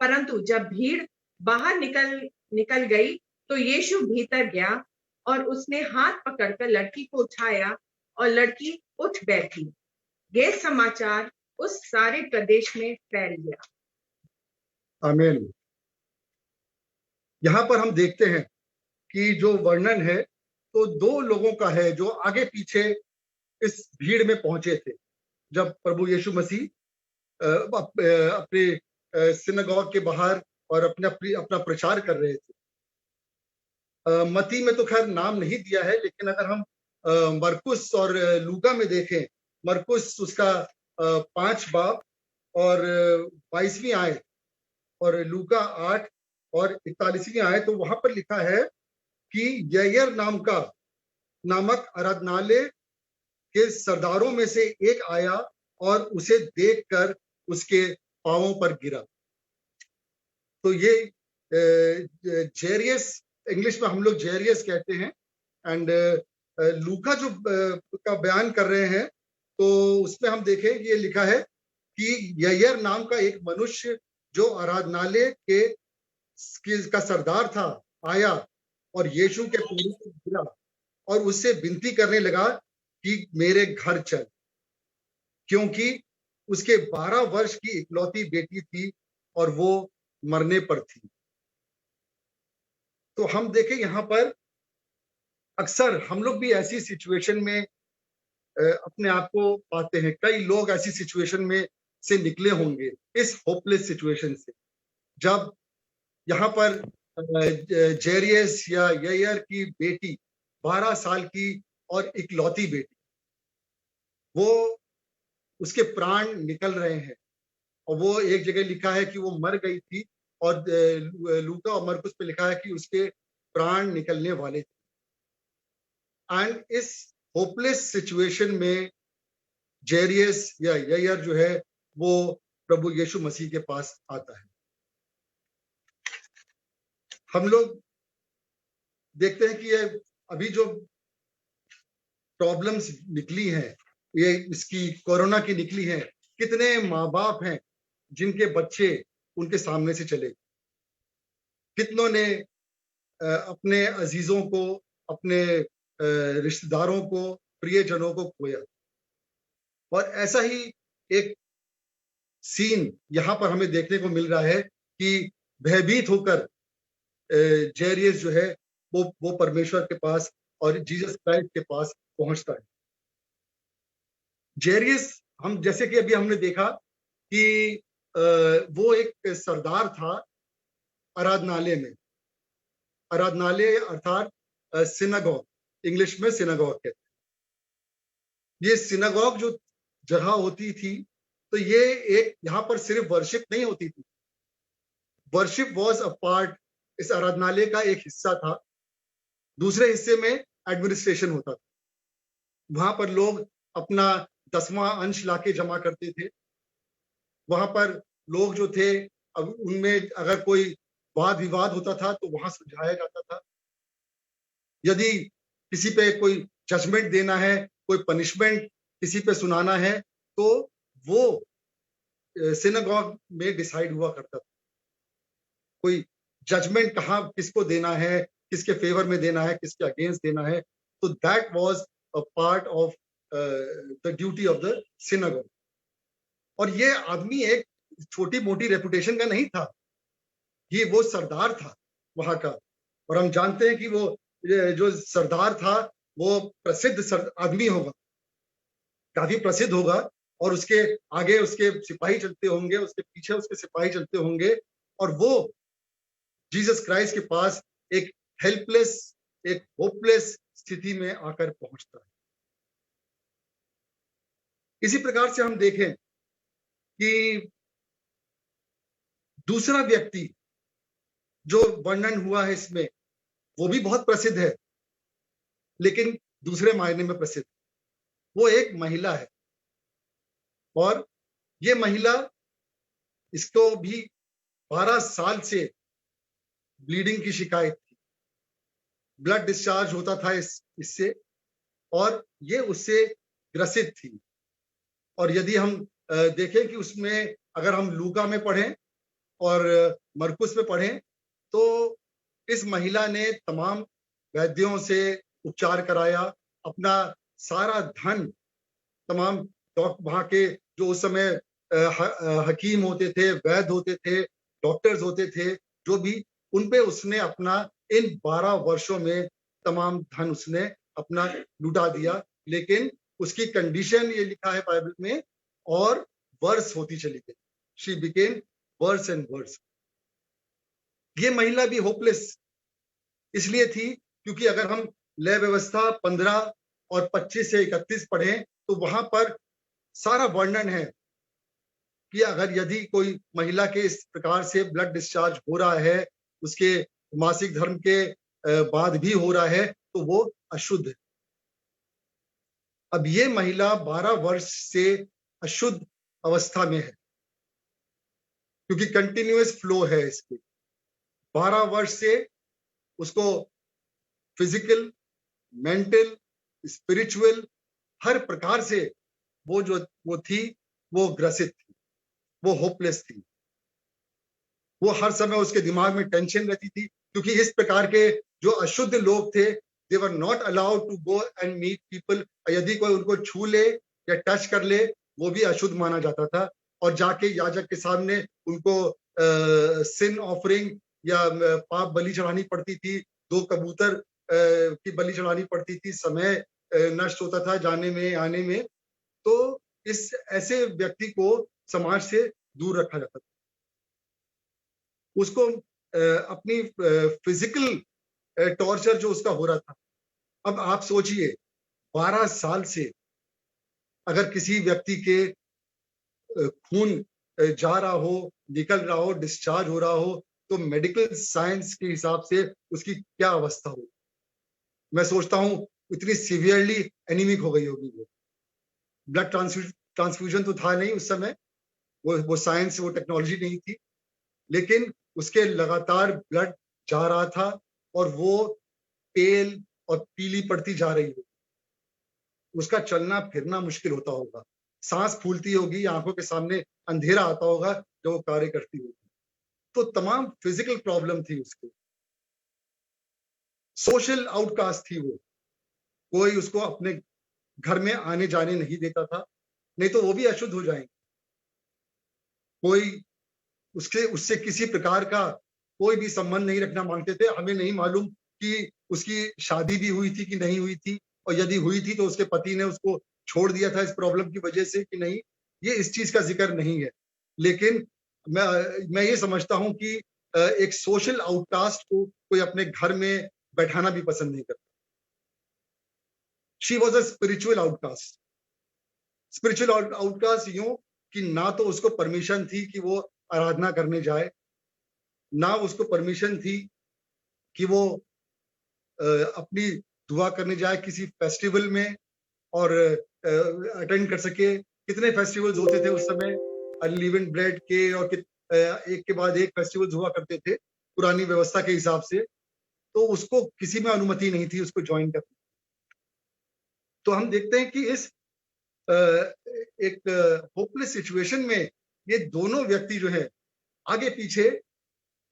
परंतु जब भीड़ बाहर निकल गई तो यीशु भीतर गया और उसने हाथ पकड़कर लड़की को उठाया और लड़की उठ बैठी। ये समाचार उस सारे प्रदेश में फैल गया। आमीन। यहाँ पर हम देखते हैं कि जो वर्णन है तो दो लोगों का है जो आगे पीछे इस भीड़ में पहुंचे थे जब प्रभु यीशु मसीह अपने सिनेगॉग के बाहर और अपना प्रचार कर रहे थे। मत्ती में तो खैर नाम नहीं दिया है, लेकिन अगर हम मरकुस और लूका में देखें, मरकुस उसका 5 बाब और 22वीं आयत और लूका 8 और 41वीं आयत, तो वहां पर लिखा है कि ययर नामक आराधनालय के सरदारों में से एक आया और उसे देखकर उसके पांवों पर गिरा। तो ये जेरियस, इंग्लिश में हम लोग जेरियस कहते हैं, एंड लूका जो का बयान कर रहे हैं तो उसमें हम देखें ये लिखा है कि ययर नाम का एक मनुष्य जो आराधनालय का सरदार था आया और यीशु के पैरों पर गिरा और उससे विनती करने लगा कि मेरे घर चल, क्योंकि उसके 12 वर्ष की इकलौती बेटी थी और वो मरने पर थी। तो हम देखें यहाँ पर अक्सर हम लोग भी ऐसी सिचुएशन में अपने आप को पाते हैं। कई लोग ऐसी सिचुएशन में से निकले होंगे, इस होपलेस सिचुएशन से, जब यहाँ पर जेरियस या यायर की बेटी 12 साल की और इकलौती बेटी, वो उसके प्राण निकल रहे हैं। और वो एक जगह लिखा है कि वो मर गई थी और लूका और मरकुस पे लिखा है कि उसके प्राण निकलने वाले थे। एंड इस होपलेस सिचुएशन में जेरियस या यायर जो है वो प्रभु यीशु मसीह के पास आता है। हम लोग देखते हैं कि ये अभी जो प्रॉब्लम्स निकली हैं, ये इसकी कोरोना की निकली है, कितने माँ बाप हैं जिनके बच्चे उनके सामने से चले, कितनों ने अपने अजीजों को, अपने रिश्तेदारों को, प्रियजनों को खोया। और ऐसा ही एक सीन यहाँ पर हमें देखने को मिल रहा है कि भयभीत होकर जेरियस जो है वो परमेश्वर के पास और जीसस क्राइस्ट के पास पहुंचता है। जेरियस, हम जैसे कि अभी हमने देखा कि वो एक सरदार था आराधनालय में। आराधनालय अर्थात सिनागॉग, इंग्लिश में सिनागॉग कहते हैं। ये सिनागॉग जो जगह होती थी, तो ये एक यहाँ पर सिर्फ वर्शिप नहीं होती थी, वर्शिप वॉज अ पार्ट, इस आराधनालय का एक हिस्सा था। दूसरे हिस्से में एडमिनिस्ट्रेशन होता था। वहां पर लोग अपना 10वां अंश लाके जमा करते थे। वहां पर लोग जो थे, अब उनमें अगर कोई वाद विवाद होता था तो वहां सुलझाया जाता था। यदि किसी पे कोई जजमेंट देना है, कोई पनिशमेंट किसी पे सुनाना है, तो वो सिनागॉग में डिसाइड हुआ करता था। कोई जजमेंट कहाँ किसको देना है, किसके फेवर में देना है, किसके अगेंस्ट देना है, तो that was a part of the duty of the synagogue. और ये आदमी एक छोटी मोटी रेपुटेशन का नहीं था, ये वो सरदार था वहां का। और हम जानते हैं कि वो जो सरदार था वो प्रसिद्ध आदमी होगा, काफी प्रसिद्ध होगा, और उसके आगे उसके सिपाही चलते होंगे, उसके पीछे उसके सिपाही चलते होंगे, और वो जीसस क्राइस्ट के पास एक हेल्पलेस, एक होपलेस स्थिति में आकर पहुंचता है। इसी प्रकार से हम देखें कि दूसरा व्यक्ति जो वर्णन हुआ है इसमें, वो भी बहुत प्रसिद्ध है, लेकिन दूसरे मायने में प्रसिद्ध। वो एक महिला है, और ये महिला, इसको भी 12 साल से ब्लीडिंग की शिकायत थी, ब्लड डिस्चार्ज होता था इससे, और ये उससे ग्रसित थी। और यदि हम देखें कि उसमें, अगर हम लूका में पढ़ें और मरकुस में पढ़ें, तो इस महिला ने तमाम वैद्यों से उपचार कराया, अपना सारा धन, तमाम वहां के जो उस समय हकीम होते थे, वैद्य होते थे, डॉक्टर्स होते थे, जो भी, उन पे उसने अपना इन 12 वर्षों में तमाम धन उसने अपना लुटा दिया। लेकिन उसकी कंडीशन, ये लिखा है बाइबल में, और वर्स होती चली गई। She became worse and worse. ये महिला भी होपलेस इसलिए थी क्योंकि अगर हम लय व्यवस्था 15 और 25 से 31 पढ़ें, तो वहां पर सारा वर्णन है कि अगर यदि कोई महिला के इस प्रकार से ब्लड डिस्चार्ज हो रहा है, उसके मासिक धर्म के बाद भी हो रहा है, तो वो अशुद्ध है। अब ये महिला 12 वर्ष से अशुद्ध अवस्था में है, क्योंकि कंटिन्यूअस फ्लो है इसके। 12 वर्ष से उसको फिजिकल, मेंटल, स्पिरिचुअल, हर प्रकार से वो थी, वो ग्रसित थी, वो होपलेस थी। वो हर समय उसके दिमाग में टेंशन रहती थी क्योंकि इस प्रकार के जो अशुद्ध लोग थे, they were not allowed to go and meet people. यदि कोई उनको छू ले या टच कर ले, वो भी अशुद्ध माना जाता था, और जाके याजक के सामने उनको सिन ऑफरिंग या पाप बलि चढ़ानी पड़ती थी। 2 कबूतर की बलि चढ़ानी पड़ती थी। समय नष्ट होता था जाने में आने में। तो इस ऐसे व्यक्ति को समाज से दूर रखा जाता था। उसको अपनी फिजिकल टॉर्चर जो उसका हो रहा था। अब आप सोचिए 12 साल से अगर किसी व्यक्ति के खून जा रहा हो, निकल रहा हो, डिस्चार्ज हो रहा हो, तो मेडिकल साइंस के हिसाब से उसकी क्या अवस्था हो। मैं सोचता हूं इतनी सीवियरली एनीमिक हो गई होगी वो। ब्लड ट्रांसफ्यूजन तो था नहीं उस समय, वो साइंस, वो टेक्नोलॉजी नहीं थी, लेकिन उसके लगातार ब्लड जा रहा था और वो पेल और पीली पड़ती जा रही है। उसका चलना फिरना मुश्किल होता होगा, सांस फूलती होगी, आंखों के सामने अंधेरा आता होगा जब वो कार्य करती होगी। तो तमाम फिजिकल प्रॉब्लम थी उसको। सोशल आउटकास्ट थी वो। कोई उसको अपने घर में आने जाने नहीं देता था, नहीं तो वो भी अशुद्ध हो जाएंगे। कोई उससे किसी प्रकार का कोई भी संबंध नहीं रखना मांगते थे। हमें नहीं मालूम कि उसकी शादी भी हुई थी कि नहीं हुई थी, और यदि हुई थी तो उसके पति ने उसको छोड़ दिया था इस प्रॉब्लम की वजह से कि नहीं, ये इस चीज का जिक्र नहीं है। लेकिन मैं ये समझता हूं कि एक सोशल आउटकास्ट को कोई अपने घर में बैठाना भी पसंद नहीं करता। She was a spiritual outcast. Spiritual outcast यूं कि ना तो उसको परमिशन थी कि वो आराधना करने जाए, ना उसको परमिशन थी कि वो अपनी दुआ करने जाए किसी फेस्टिवल में और अटेंड कर सके। कितने फेस्टिवल्स होते थे उस समय, अनलीवेंड ब्रेड के, और एक के बाद एक फेस्टिवल्स हुआ करते थे पुरानी व्यवस्था के हिसाब से। तो उसको किसी में अनुमति नहीं थी उसको ज्वाइन करने। तो हम देखते हैं कि इस एक होपलेस सिचुएशन में ये दोनों व्यक्ति जो है आगे पीछे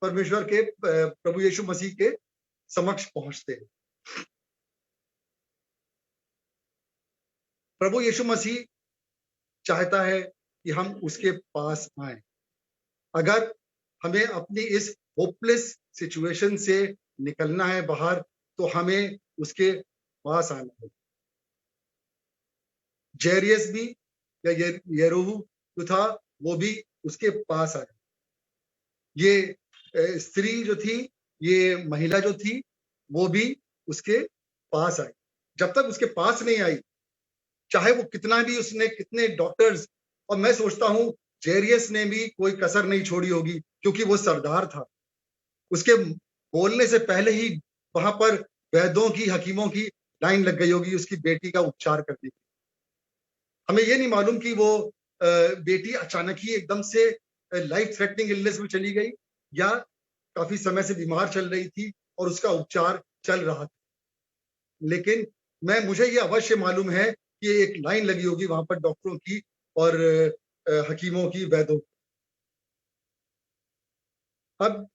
परमेश्वर के प्रभु यीशु मसीह के समक्ष पहुंचते हैं। प्रभु यीशु मसीह चाहता है कि हम उसके पास आए। अगर हमें अपनी इस होपलेस सिचुएशन से निकलना है बाहर, तो हमें उसके पास आना है। जैरियस भी या येरोहू जो था वो भी उसके पास आया। ये स्त्री जो थी, ये महिला जो थी, वो भी उसके पास आई। जब तक उसके पास नहीं आई, चाहे वो कितना भी उसने कितने डॉक्टर्स, और मैं सोचता हूं जैरियस ने भी कोई कसर नहीं छोड़ी होगी, क्योंकि वो सरदार था। उसके बोलने से पहले ही वहां पर वैद्यों की, हकीमों की लाइन लग गई होगी उसकी बेटी का उपचार करने की। हमें ये नहीं मालूम कि वो बेटी अचानक ही एकदम से लाइफ थ्रेटनिंग इलनेस में चली गई, या काफी समय से बीमार चल रही थी और उसका उपचार चल रहा था। लेकिन मुझे ये अवश्य मालूम है कि एक लाइन लगी होगी वहां पर डॉक्टरों की और हकीमों की, वैद्यों की। अब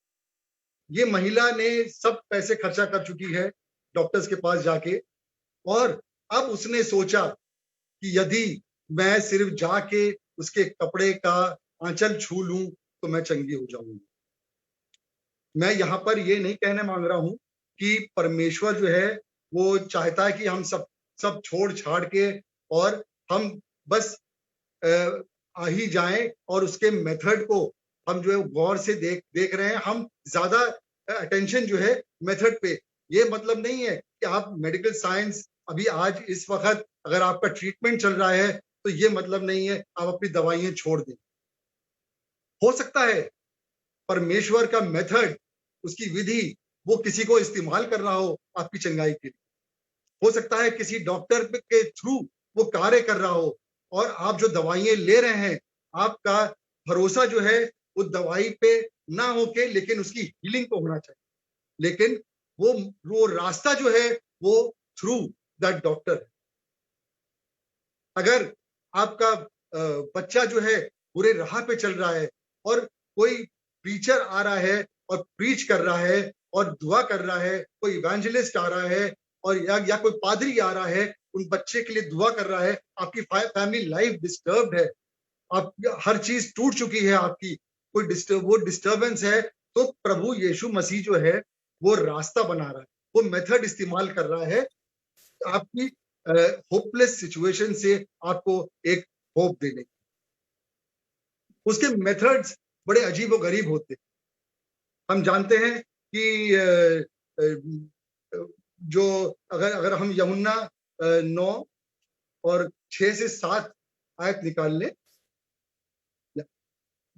ये महिला ने सब पैसे खर्चा कर चुकी है डॉक्टर्स के पास जाके, और अब उसने सोचा कि यदि मैं सिर्फ जाके उसके कपड़े का आंचल छू लूं तो मैं चंगी हो जाऊंगी। मैं यहाँ पर ये नहीं कहने मांग रहा हूं कि परमेश्वर जो है वो चाहता है कि हम सब छोड़ छाड़ के और हम बस आ ही जाएं, और उसके मेथड को हम जो है गौर से देख रहे हैं। हम ज्यादा अटेंशन जो है मेथड पे, ये मतलब नहीं है कि आप मेडिकल साइंस अभी आज इस वक्त अगर आपका ट्रीटमेंट चल रहा है तो ये मतलब नहीं है आप अपनी दवाइयां छोड़ दें। हो सकता है परमेश्वर का मेथड, उसकी विधि, वो किसी को इस्तेमाल कर रहा हो आपकी चंगाई के लिए। हो सकता है किसी डॉक्टर के थ्रू वो कार्य कर रहा हो, और आप जो दवाइयां ले रहे हैं, आपका भरोसा जो है वो दवाई पे ना होके, लेकिन उसकी हीलिंग पे होना चाहिए। लेकिन वो रास्ता जो है वो थ्रू दैट डॉक्टर है। अगर आपका बच्चा जो है बुरे राह पे चल रहा है और कोई प्रीचर आ रहा है और प्रीच कर रहा है और दुआ कर रहा है, कोई इवेंजलिस्ट आ रहा है और या कोई पादरी आ रहा है, उन बच्चे के लिए दुआ कर रहा है, आपकी फैमिली लाइफ डिस्टर्ब्ड है, आप हर चीज टूट चुकी है आपकी, कोई डिस्टर्बेंस है, तो प्रभु यीशु मसीह जो है वो रास्ता बना रहा है, वो मेथड इस्तेमाल कर रहा है आपकी होपलेस सिचुएशन से आपको एक होप देने की। उसके मेथड्स बड़े अजीब व गरीब होते हैं। हम जानते हैं कि जो अगर हम यूहन्ना 9 और 6 से 7 आयत निकाल लें।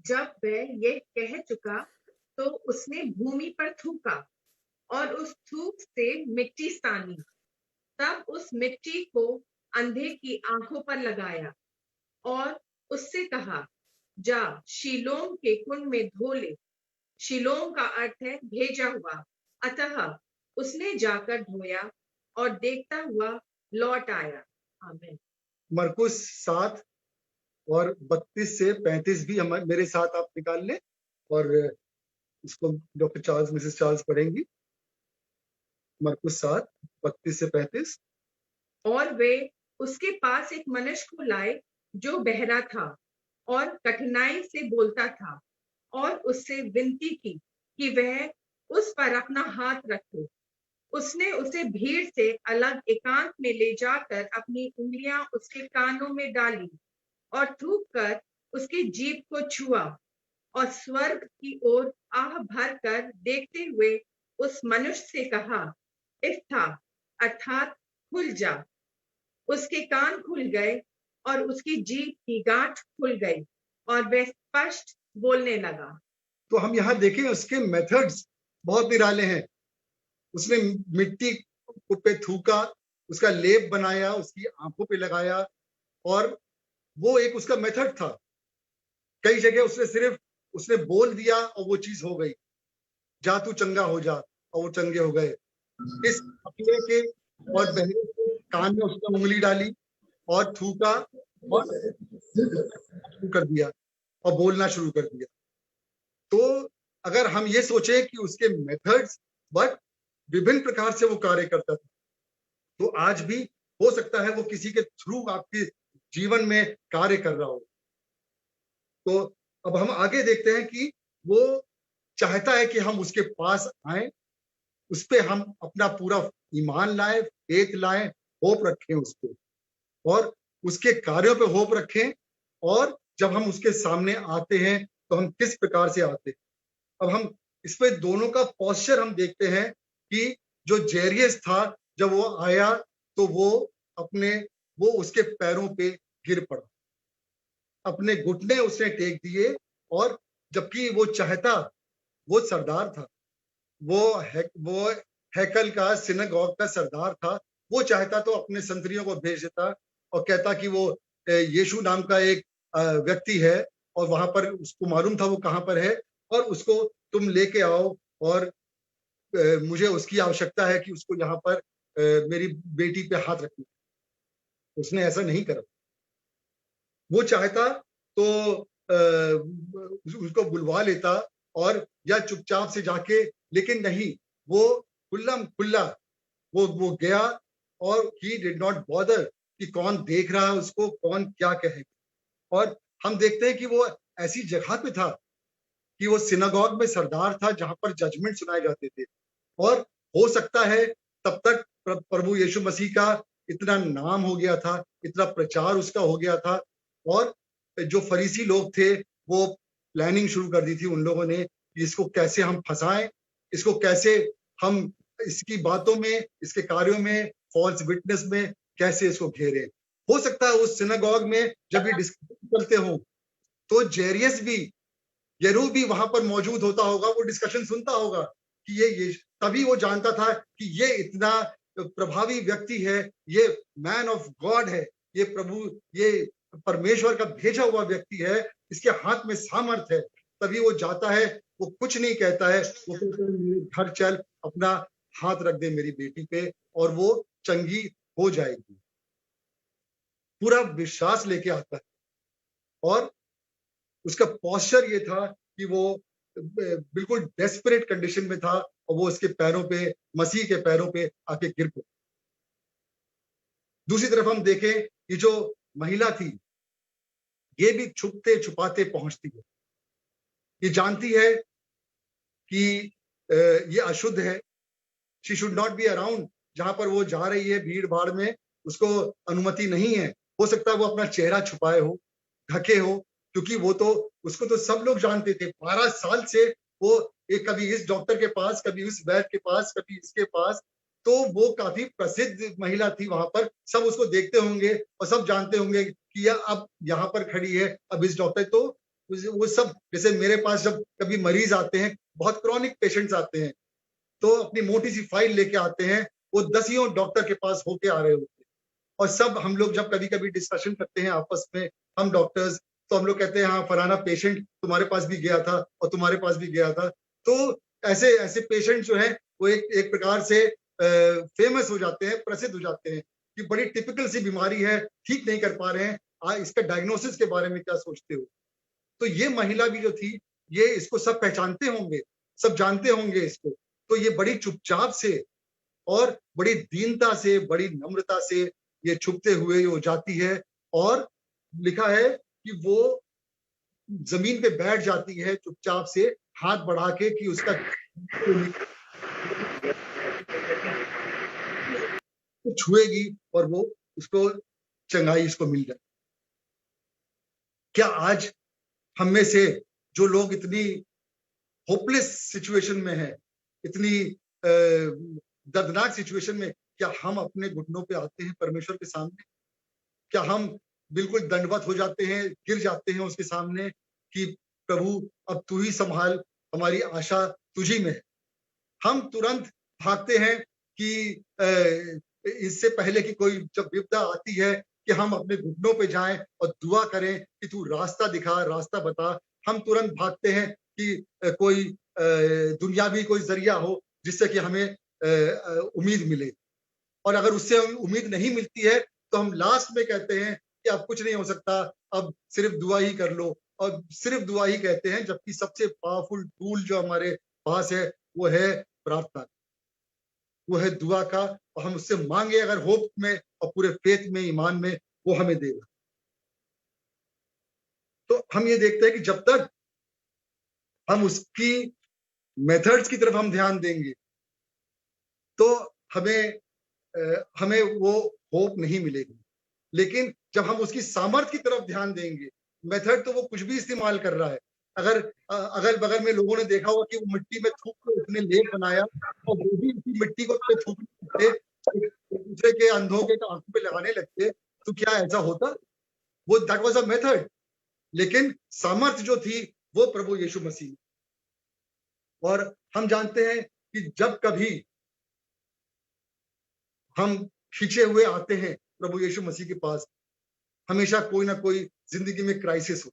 जब वह ये कह चुका तो उसने भूमि पर थूका और उस थूक से मिट्टी सानी, तब उस मिट्टी को अंधे की आंखों पर लगाया और उससे कहा, जा शीलोम के कुंड में धो ले। शीलोम का अर्थ है भेजा हुआ। अतः उसने जाकर धोया और देखता हुआ लौट आया। आमीन। मरकुस 7 और 32 से 35 भी हम मेरे साथ आप निकाल लें और इसको डॉक्टर चार्ल्स मिसेस चार्ल्स पढ़ेंगी। मरकुस 7 32 से 35। और वे उसके पास एक मनुष्य को लाए जो बहरा था और कठिनाई से बोलता था, और उससे विनती की कि वह उस पर अपना हाथ रखे। उसने उसे भीड़ से अलग एकांत में ले जाकर अपनी उंगलियां उसके कानों में डाली और थूक कर उसकी जीभ को छुआ और स्वर्ग की ओर आह भर कर देखते हुए उस मनुष्य से कहा, इफ्था, अर्थात खुल जा। उसके कान खुल गए और उसकी जीभ की गांठ खुल गई और वह स्पष्ट बोलने लगा। तो हम यहाँ देखें उसके मेथड्स बहुत निराले हैं। उसने मिट्टी पे थूका, उसका लेप बनाया, उसकी आंखों पे लगाया, और वो एक उसका मेथड था। कई जगह उसने बोल दिया और वो चीज हो गई, जा तू चंगा हो जा, और वो चंगे हो गए। इस अकेले के और बहरे के कान में उसने उंगली डाली और थूका और शुरू कर दिया और बोलना शुरू कर दिया। तो अगर हम ये सोचे कि उसके मेथड्स बट विभिन्न प्रकार से वो कार्य करता था, तो आज भी हो सकता है वो किसी के थ्रू आपके जीवन में कार्य कर रहा हो। तो अब हम आगे देखते हैं कि वो चाहता है कि हम उसके पास आए, उस पे हम अपना पूरा ईमान लाए, फेथ लाए, होप रखें उस पे, और उसके कार्यों पे होप रखें। और जब हम उसके सामने आते हैं तो हम किस प्रकार से आते हैं। अब हम इस पे दोनों का पोस्चर हम देखते हैं कि जो जेरियस था, जब वो आया तो वो उसके पैरों पे गिर पड़ा, अपने घुटने उसने टेक दिए, और जबकि वो चाहता, वो सरदार था, वो हैकल का, सिनेगॉग का सरदार था, वो चाहता तो अपने संतरियों को भेज देता और कहता कि वो यीशु नाम का एक व्यक्ति है और वहां पर उसको मालूम था वो कहां पर है, और उसको तुम लेके आओ, और मुझे उसकी आवश्यकता है कि उसको यहाँ पर मेरी बेटी पे हाथ रखना। उसने ऐसा नहीं करा। वो चाहता तो उसको बुलवा लेता और या चुपचाप से जाके, लेकिन नहीं, वो खुल्ला वो गया, और ही डिड नॉट बॉदर कि कौन देख रहा है उसको, कौन क्या कहेगा। और हम देखते हैं कि वो ऐसी जगह पे था कि वो सिनागॉग में सरदार था जहां पर जजमेंट सुनाए जाते थे, और हो सकता है तब तक प्रभु यीशु मसीह का इतना नाम हो गया था, इतना प्रचार उसका हो गया था, और जो फरीसी लोग थे वो प्लानिंग शुरू कर दी थी उन लोगों ने कि इसको कैसे हम फंसाएं, इसको कैसे हम इसकी बातों में, इसके कार्यों में, फॉल्स विटनेस में कैसे इसको घेरे। हो सकता है उस सिनागॉग में जब ये डिस्कशन चलते हो तो जेरियस भी, यरू भी वहां पर मौजूद होता होगा, वो डिस्कशन सुनता होगा कि ये तभी वो जानता था कि ये इतना प्रभावी व्यक्ति है, ये मैन ऑफ गॉड है, ये प्रभु, ये परमेश्वर का भेजा हुआ व्यक्ति है, इसके हाथ में सामर्थ है। तभी वो जाता है, वो कुछ नहीं कहता है, वो घर चल, अपना हाथ रख दे मेरी बेटी पे और वो चंगी हो जाएगी। पूरा विश्वास लेके आता है, और उसका पोस्चर ये था कि वो बिल्कुल डेस्परेट कंडीशन में था और वो उसके पैरों पे, मसीह के पैरों पे आके गिर पड़ी। दूसरी तरफ हम देखें, ये जो महिला थी, ये भी छुपते छुपाते पहुंचती है। ये जानती है कि ये अशुद्ध है, she should not be around, जहां पर वो जा रही है भीड़ भाड़ में उसको अनुमति नहीं है। हो सकता है वो अपना चेहरा छुपाए हो, ढके हो, क्योंकि वो तो, उसको तो सब लोग जानते थे। 12 साल से वो एक, कभी इस डॉक्टर के पास, कभी उस वैद्य के पास, कभी इसके पास, तो वो काफी प्रसिद्ध महिला थी वहां पर। सब उसको देखते होंगे और सब जानते होंगे कि यह अब यहाँ पर खड़ी है, अब इस डॉक्टर, तो वो सब, जैसे मेरे पास जब कभी मरीज आते हैं, बहुत क्रॉनिक पेशेंट्स आते हैं, तो अपनी मोटी सी फाइल लेके आते हैं, वो 10 डॉक्टर के पास होके आ रहे होते हैं। और सब हम लोग जब कभी कभी डिस्कशन करते हैं आपस में, हम डॉक्टर्स, तो हम लोग कहते हैं हाँ फलाना पेशेंट तुम्हारे पास भी गया था और तुम्हारे पास भी गया था। तो ऐसे ऐसे पेशेंट जो है वो एक प्रकार से फेमस हो जाते हैं, प्रसिद्ध हो जाते हैं कि बड़ी टिपिकल सी बीमारी है, ठीक नहीं कर पा रहे हैं, इसका डायग्नोसिस के बारे में क्या सोचते हो। तो ये महिला भी जो थी, ये इसको सब पहचानते होंगे, सब जानते होंगे इसको, तो ये बड़ी चुपचाप से और बड़ी दीनता से, बड़ी नम्रता से ये छुपते हुए वो जाती है, और लिखा है कि वो जमीन पे बैठ जाती है चुपचाप से, हाथ बढ़ा के कि उसका छुएगी और वो उसको चंगाई इसको मिल जाए। क्या आज हम में से जो लोग इतनी होपलेस सिचुएशन में है, इतनी दर्दनाक सिचुएशन में, क्या हम अपने घुटनों पे आते हैं परमेश्वर के सामने? क्या हम बिल्कुल दंडवत हो जाते हैं, गिर जाते हैं उसके सामने कि प्रभु अब तू ही संभाल, हमारी आशा तुझी में है। हम तुरंत भागते हैं कि इससे पहले कि कोई जब विपदा आती है कि हम अपने घुटनों पे जाएं और दुआ करें कि तू रास्ता दिखा, रास्ता बता। हम तुरंत भागते हैं कि कोई दुनियावी कोई जरिया हो जिससे कि हमें उम्मीद मिले, और अगर उससे उम्मीद नहीं मिलती है तो हम लास्ट में कहते हैं कि अब कुछ नहीं हो सकता, अब सिर्फ दुआ ही कर लो, और सिर्फ दुआ ही कहते हैं, जबकि सबसे पावरफुल टूल जो हमारे पास है वो है प्रार्थना, वो है दुआ का, और हम उससे मांगे अगर होप में और पूरे फेथ में, ईमान में, वो हमें देगा। तो हम ये देखते हैं कि जब तक हम उसकी मेथड्स की तरफ हम ध्यान देंगे तो हमें वो होप नहीं मिलेगी, लेकिन जब हम उसकी सामर्थ की तरफ ध्यान देंगे, मेथड तो वो कुछ भी इस्तेमाल कर रहा है। अगर अगल बगल में लोगों ने देखा होगा कि वो मिट्टी में थूक के उसने लेप बनाया और वो भी उसी मिट्टी को थूकते दूसरे के अंधों के आंखों पे लगाने लगते, तो क्या ऐसा होता? वो दैट वाज अ मेथड, लेकिन सामर्थ जो थी वो प्रभु यीशु मसीह। और हम जानते हैं कि जब कभी हम खींचे हुए आते हैं प्रभु यीशु मसीह के पास, हमेशा कोई ना कोई जिंदगी में क्राइसिस हो,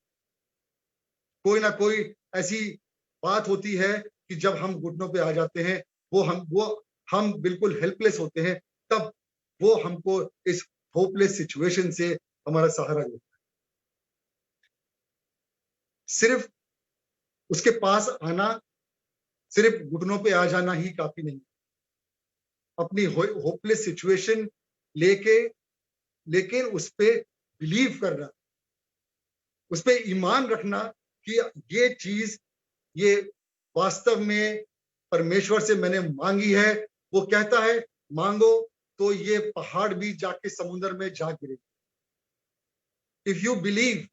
कोई ना कोई ऐसी बात होती है कि जब हम घुटनों पे आ जाते हैं, वो हम बिल्कुल हेल्पलेस होते हैं, तब वो हमको इस होपलेस सिचुएशन से हमारा सहारा देता है। सिर्फ उसके पास आना, सिर्फ घुटनों पे आ जाना ही काफी नहीं। अपनी होपलेस सिचुएशन लेकिन उस पे बिलीव करना, उस पे ईमान रखना कि ये चीज, ये वास्तव में परमेश्वर से मैंने मांगी है। वो कहता है मांगो तो ये पहाड़ भी जाके समुद्र में जा गिरेगी। इफ यू बिलीव,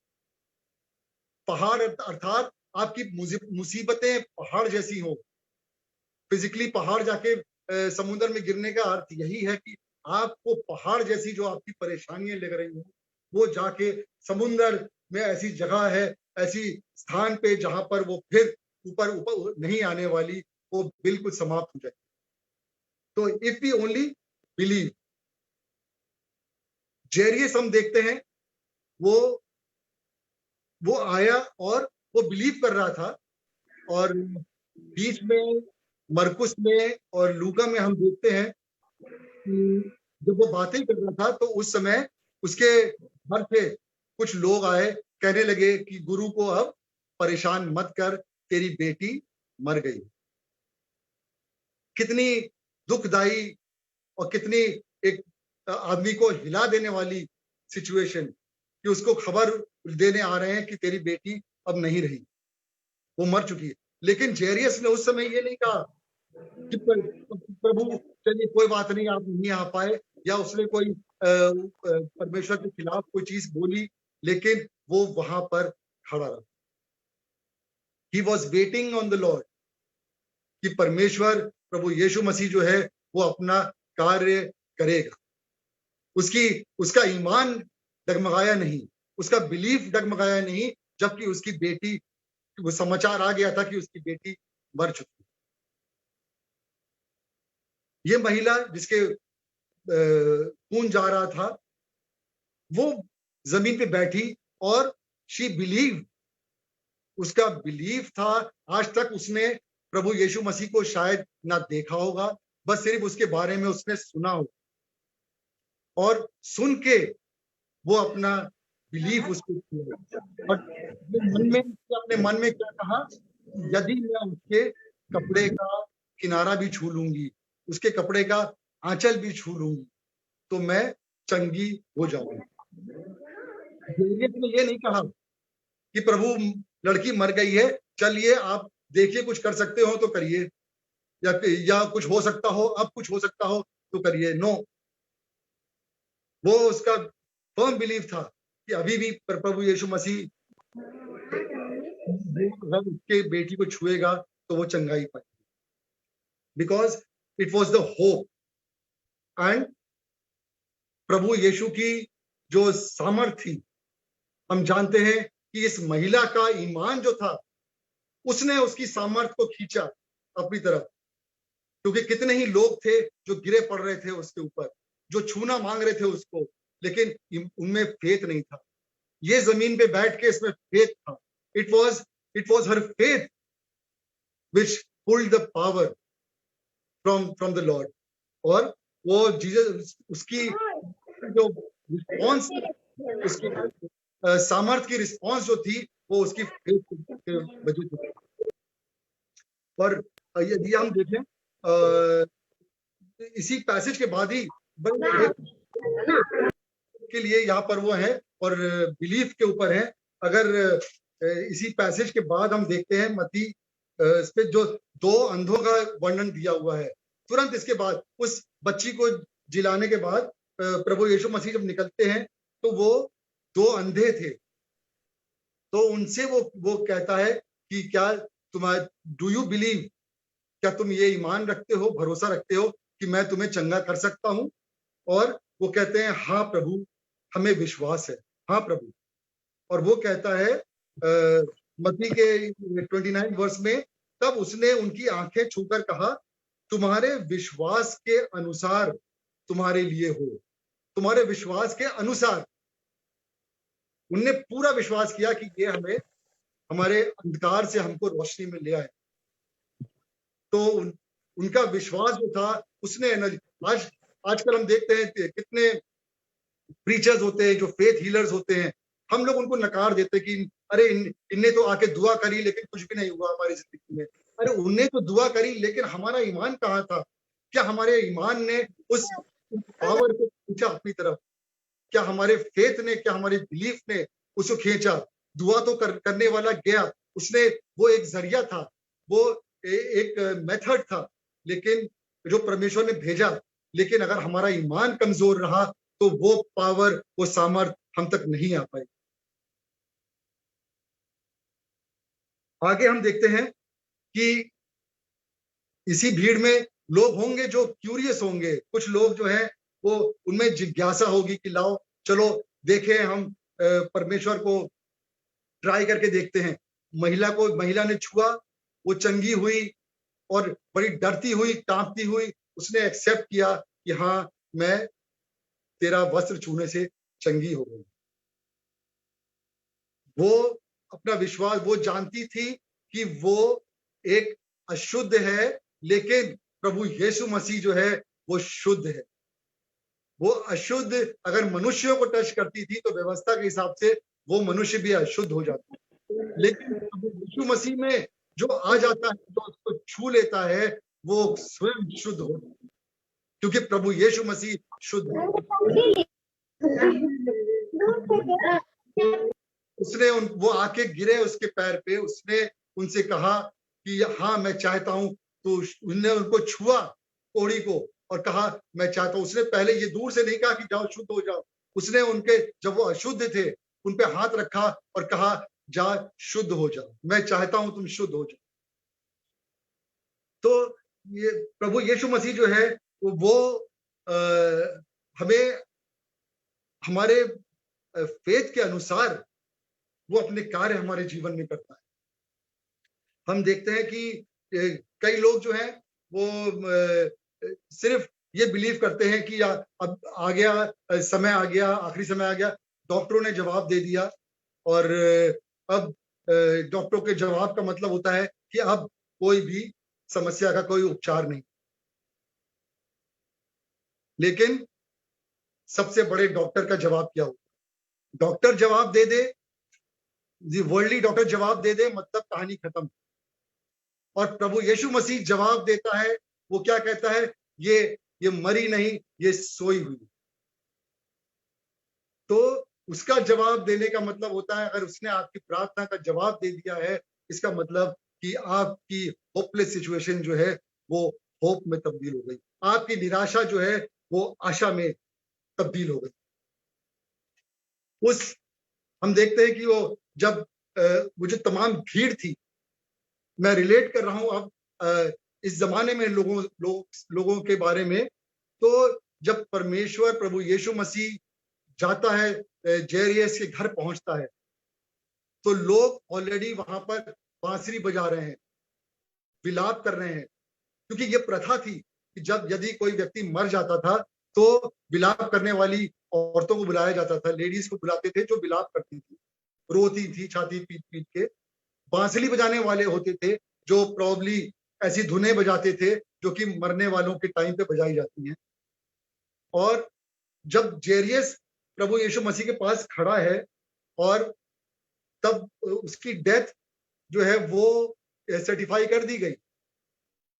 पहाड़ अर्थात आपकी मुसीबतें पहाड़ जैसी हो। फिजिकली पहाड़ जाके समुद्र में गिरने का अर्थ यही है कि आपको पहाड़ जैसी जो आपकी परेशानियां लग रही हो, वो जाके समुद्र में ऐसी जगह है, ऐसी स्थान पे जहां पर वो फिर ऊपर नहीं आने वाली, वो बिल्कुल समाप्त हो जाए। तो इफ वी ओनली बिलीव। जेरियस हम देखते हैं, वो आया और वो बिलीव कर रहा था, और बीच में मरकुस में और लूका में हम देखते हैं कि जब वो बातें कर रहा था तो उस समय उसके घर पे कुछ लोग आए, कहने लगे कि गुरु को अब परेशान मत कर, तेरी बेटी मर गई। कितनी दुखदाई और कितनी एक आदमी को हिला देने वाली सिचुएशन कि उसको खबर देने आ रहे हैं कि तेरी बेटी अब नहीं रही, वो मर चुकी है। लेकिन जेरियस ने उस समय ये नहीं कहा कि प्रभु चलिए कोई बात नहीं, आप नहीं आ पाए, या उसने कोई परमेश्वर के खिलाफ कोई चीज बोली, लेकिन वो वहां पर खड़ा रहा। He was waiting on the Lord कि परमेश्वर प्रभु यीशु मसीह जो है वो अपना कार्य करेगा। उसका ईमान डगमगाया नहीं, उसका बिलीफ डगमगाया नहीं, जबकि उसकी बेटी, वो समाचार आ गया था कि उसकी बेटी मर चुकी। ये महिला जिसके खून जा रहा था, वो जमीन पे बैठी और शी बिलीव, उसका बिलीफ था। आज तक उसने प्रभु यीशु मसीह को शायद ना देखा होगा, बस सिर्फ उसके बारे में उसने सुना हो, और सुन के वो अपना बिलीफ उसको और अपने मन में क्या कहा, यदि मैं उसके कपड़े का किनारा भी छू लूंगी, उसके कपड़े का आंचल भी छू लूंगी, तो मैं चंगी हो जाऊंगी। ने ये नहीं कहा कि प्रभु लड़की मर गई है, चलिए आप देखिए कुछ कर सकते हो तो करिए, या कुछ हो सकता हो, अब कुछ हो सकता हो तो करिए। नो, वो उसका फर्म बिलीव था कि अभी भी प्रभु यीशु मसीह उसके बेटी को छुएगा तो वो चंगाई पाएगी, because it was the hope. And प्रभु यीशु की जो सामर्थ थी, हम जानते हैं कि इस महिला का ईमान जो था, उसने उसकी सामर्थ को खींचा अपनी तरफ, क्योंकि कितने ही लोग थे जो गिरे पड़ रहे थे उसके ऊपर, जो छूना मांग रहे थे उसको, लेकिन उनमें फेथ नहीं था। ये जमीन पे बैठ के इसमें फेथ था। It was her faith which pulled the power from the Lord. और वो जीसस, उसकी जो रिस्पॉन्स, उसकी सामर्थ की रिस्पॉन्स जो थी, वो उसकी फेथ के वजह से। और यदि हम देखें इसी पैसेज के बाद ही के लिए यहाँ पर वो है और बिलीफ के ऊपर है। अगर इसी पैसेज के बाद हम देखते हैं मत्ती इस पे जो 2 अंधों का वर्णन दिया हुआ है, तुरंत इसके बाद उस बच्ची को जिलाने के बाद प्रभु यीशु मसीह जब निकलते हैं तो वो 2 अंधे थे, तो उनसे वो कहता है कि क्या डू यू बिलीव, क्या तुम ये ईमान रखते हो, भरोसा रखते हो कि मैं तुम्हें चंगा कर सकता हूं? और वो कहते हैं हाँ प्रभु, हमें विश्वास है, हाँ प्रभु। और वो कहता है मत्ती के 29 वर्ष में, तब उसने उनकी आंखें छूकर कहा, तुम्हारे विश्वास के अनुसार तुम्हारे लिए हो। तुम्हारे विश्वास के अनुसार उनने पूरा विश्वास किया कि ये हमें हमारे अंधकार से हमको रोशनी में ले आए। तो उनका विश्वास जो था उसने आजकल हम देखते हैं कितने प्रीचर्स होते हैं जो फेथ हीलर्स होते हैं, हम लोग उनको नकार देते हैं कि अरे इनने तो आके दुआ करी लेकिन कुछ भी नहीं हुआ हमारी जिंदगी में। अरे उनने तो दुआ करी, लेकिन हमारा ईमान कहाँ था? क्या हमारे ईमान ने उस पावर को खींचा अपनी तरफ? क्या हमारे फेथ ने, क्या हमारे बिलीफ ने उसको खींचा? दुआ तो करने वाला गया, उसने, वो एक जरिया था, वो एक मेथड था, लेकिन जो परमेश्वर ने भेजा। लेकिन अगर हमारा ईमान कमजोर रहा तो वो पावर, वो सामर्थ हम तक नहीं आ पाई। आगे हम देखते हैं कि इसी भीड़ में लोग होंगे जो क्यूरियस होंगे। कुछ लोग जो है वो, उनमें जिज्ञासा होगी कि लाओ चलो देखें, हम परमेश्वर को ट्राई करके देखते हैं। महिला ने छुआ, वो चंगी हुई और बड़ी डरती हुई, कांपती हुई उसने एक्सेप्ट किया कि हाँ, मैं तेरा वस्त्र छूने से चंगी हो गई। वो अपना विश्वास, वो जानती थी कि वो एक अशुद्ध है, लेकिन प्रभु यीशु मसीह जो है वो शुद्ध है। वो अशुद्ध अगर मनुष्यों को टच करती थी तो व्यवस्था के हिसाब से वो मनुष्य भी अशुद्ध हो जाता है, लेकिन प्रभु यीशु मसीह में जो आ जाता है, जो उसको छू लेता है, वो स्वयं शुद्ध हो, क्योंकि प्रभु यीशु मसीह शुद्ध है। वो आके गिरे उसके पैर पे, उसने उनसे कहा कि हाँ मैं चाहता हूं, तो उसने उनको छुआ कोड़ी को और कहा मैं चाहता हूं। उसने पहले ये दूर से नहीं कहा कि जाओ शुद्ध हो जाओ, उसने उनके, जब वो अशुद्ध थे, उन पे हाथ रखा और कहा जा शुद्ध हो जाओ, मैं चाहता हूं तुम शुद्ध हो जाओ। तो ये प्रभु यीशु मसीह जो है वो हमें हमारे फेथ के अनुसार वो अपने कार्य हमारे जीवन में करता है। हम देखते हैं कि कई लोग जो हैं वो सिर्फ ये बिलीव करते हैं कि अब आ गया, समय आ गया, आखिरी समय आ गया, डॉक्टरों ने जवाब दे दिया, और अब डॉक्टरों के जवाब का मतलब होता है कि अब कोई भी समस्या का कोई उपचार नहीं। लेकिन सबसे बड़े डॉक्टर का जवाब क्या होता है? डॉक्टर जवाब दे दे, वर्ल्डली डॉक्टर जवाब दे दे, मतलब कहानी खत्म। और प्रभु यीशु मसीह जवाब देता है, वो क्या कहता है? ये मरी नहीं, ये सोई हुई। तो उसका जवाब देने का मतलब होता है, अगर उसने आपकी प्रार्थना का जवाब दे दिया है, इसका मतलब कि आपकी होपलेस सिचुएशन जो है वो होप में तब्दील हो गई, आपकी निराशा जो है वो आशा में तब्दील हो गई। हम देखते हैं कि वो जब वो जो तमाम भीड़ थी, मैं रिलेट कर रहा हूं अब इस जमाने में लोगों के बारे में, तो जब परमेश्वर प्रभु यीशु मसीह जाता है, जैरियस के घर पहुंचता है, तो लोग ऑलरेडी वहां पर बांसुरी बजा रहे हैं, विलाप कर रहे हैं, क्योंकि ये प्रथा थी कि जब यदि कोई व्यक्ति मर जाता था तो विलाप करने वाली औरतों को बुलाया जाता था, लेडीज को बुलाते थे जो विलाप करती थी, रोती थी छाती पीट पीट के। बांसुरी बजाने वाले होते थे जो प्रॉब्ली ऐसी धुनें बजाते थे जो कि मरने वालों के टाइम पे बजाई जाती हैं। और जब जैरियस प्रभु यीशु मसीह के पास खड़ा है और तब उसकी डेथ जो है वो सर्टिफाई कर दी गई,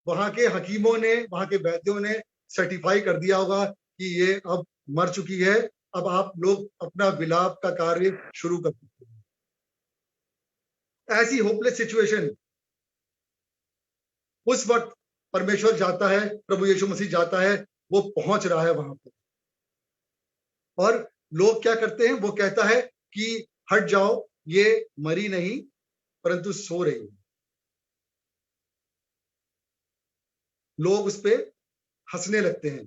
वहां के हकीमों ने, वहां के वैद्यों ने सर्टिफाई कर दिया होगा कि ये अब मर चुकी है, अब आप लोग अपना विलाप का कार्य शुरू कर सकते हैं। ऐसी होपलेस सिचुएशन, उस वक्त परमेश्वर जाता है, प्रभु यीशु मसीह जाता है, वो पहुंच रहा है वहां पर, और लोग क्या करते हैं? वो कहता है कि हट जाओ, ये मरी नहीं परंतु सो रही है। लोग उस पे हंसने लगते हैं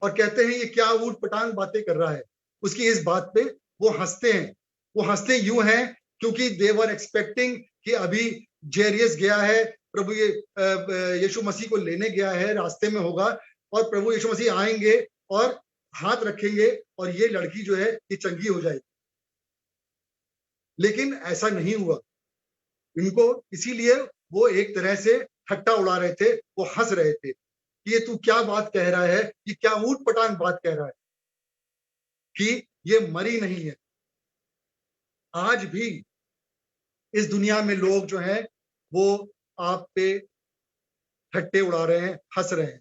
और कहते हैं ये क्या ऊट पटांग बातें कर रहा है। उसकी इस बात पे वो हंसते हैं। वो हंसते यूं हैं क्योंकि दे वर एक्सपेक्टिंग कि अभी जैरियस गया है, प्रभु यीशु मसीह को लेने गया है, रास्ते में होगा और प्रभु यीशु मसीह आएंगे और हाथ रखेंगे और ये लड़की जो है ये चंगी हो जाएगी। लेकिन ऐसा नहीं हुआ। इनको इसीलिए वो एक तरह से ठट्टा उड़ा रहे थे, वो हंस रहे थे कि ये तू क्या बात कह रहा है, ये क्या ऊट पटांग बात कह रहा है कि ये मरी नहीं है। आज भी इस दुनिया में लोग जो हैं वो आप पे ठट्टे उड़ा रहे हैं, हंस रहे हैं।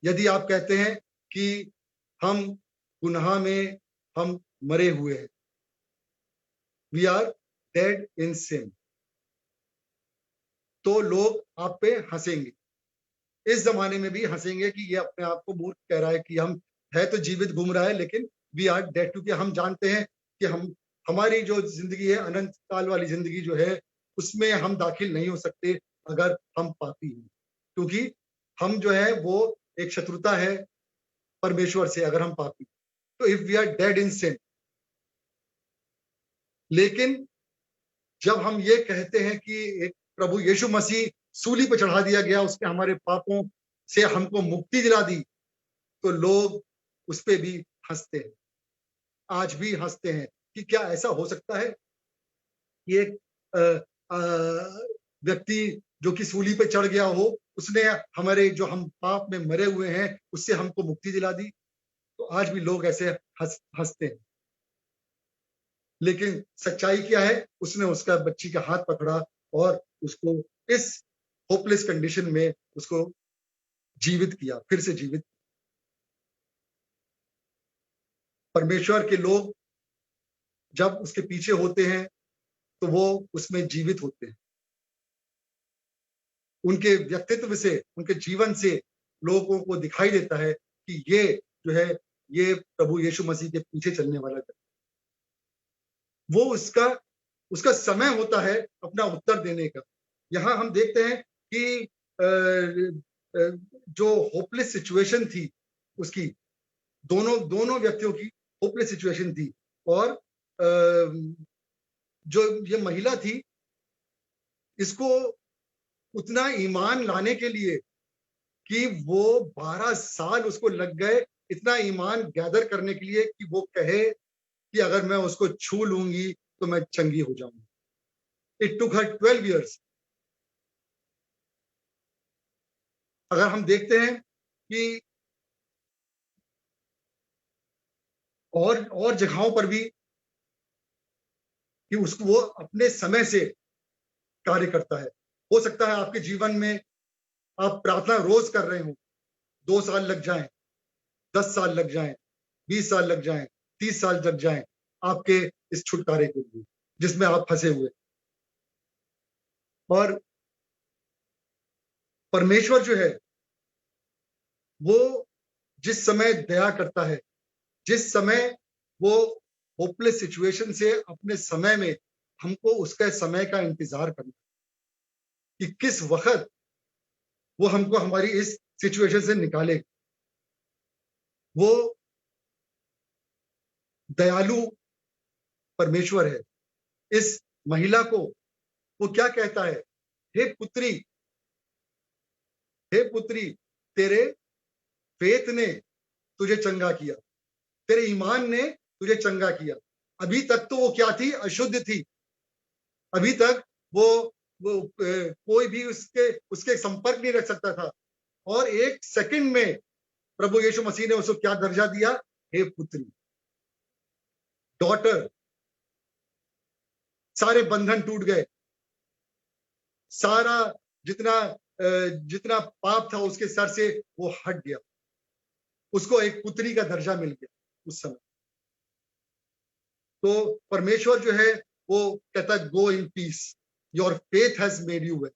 यदि आप कहते हैं कि हम गुनाह में हम मरे हुए हैं, वी आर डेड इन सिन, तो लोग आप पे हंसेंगे। इस जमाने में भी हंसेंगे कि ये अपने आप को मूर्ख कह रहा है कि हम है तो जीवित घूम रहा है, लेकिन वी आर डेड, क्योंकि हम जानते हैं कि हमारी जो जिंदगी है, अनंत काल वाली जिंदगी जो है, उसमें हम दाखिल नहीं हो सकते अगर हम पापी हैं, क्योंकि हम जो है वो एक शत्रुता है परमेश्वर से अगर हम पापी। तो इफ वी आर डेड इन सिन, लेकिन जब हम ये कहते हैं कि एक प्रभु यीशु मसीह सूली पर चढ़ा दिया गया, उसने हमारे पापों से हमको मुक्ति दिला दी, तो लोग उस पे भी हंसते हैं। आज भी हंसते हैं कि क्या ऐसा हो सकता है कि एक व्यक्ति जो कि सूली पे चढ़ गया हो, उसने हमारे जो हम पाप में मरे हुए हैं उससे हमको मुक्ति दिला दी। तो आज भी लोग ऐसे हंसते हैं। लेकिन सच्चाई क्या है? उसने उसका बच्ची का हाथ पकड़ा और उसको इस होपलेस कंडीशन में उसको जीवित किया, फिर से जीवित। परमेश्वर के लोग जब उसके पीछे होते हैं तो वो उसमें जीवित होते हैं। उनके व्यक्तित्व से, उनके जीवन से लोगों को दिखाई देता है कि ये जो है, ये प्रभु यीशु मसीह के पीछे चलने वाला है। वो उसका समय होता है अपना उत्तर देने का। यहाँ हम देखते हैं कि जो होपलेस सिचुएशन थी उसकी, दोनों व्यक्तियों की होपलेस सिचुएशन थी, और जो ये महिला थी, इसको उतना ईमान लाने के लिए कि वो 12 साल उसको लग गए, इतना ईमान गैदर करने के लिए कि वो कहे कि अगर मैं उसको छू लूंगी तो मैं चंगी हो जाऊंगी। It took her 12 years। अगर हम देखते हैं कि और जगहों पर भी कि उसको वो अपने समय से कार्य करता है। हो सकता है आपके जीवन में आप प्रार्थना रोज कर रहे हो, 2 साल लग जाएं, 10 साल लग जाएं, 20 साल लग जाएं, 30 साल लग जाएं आपके इस छुटकारे के लिए जिसमें आप फंसे हुए। और परमेश्वर जो है वो जिस समय दया करता है, जिस समय वो होपलेस सिचुएशन से अपने समय में हमको उसके समय का इंतजार करना कि किस वक्त वो हमको हमारी इस सिचुएशन से निकाले। वो दयालु परमेश्वर है। इस महिला को वो क्या कहता है, हे पुत्री, तेरे फेथ ने तुझे चंगा किया, तेरे ईमान ने तुझे चंगा किया। अभी तक तो वो क्या थी, अशुद्ध थी। अभी तक वो कोई भी उसके संपर्क नहीं रख सकता था, और 1 सेकंड में प्रभु यीशु मसीह ने उसको क्या दर्जा दिया, हे पुत्री, डॉटर। सारे बंधन टूट गए, सारा जितना पाप था उसके सर से वो हट गया, उसको एक पुत्री का दर्जा मिल गया उस समय। तो परमेश्वर जो है वो कहता है, go in peace, your faith has made you well.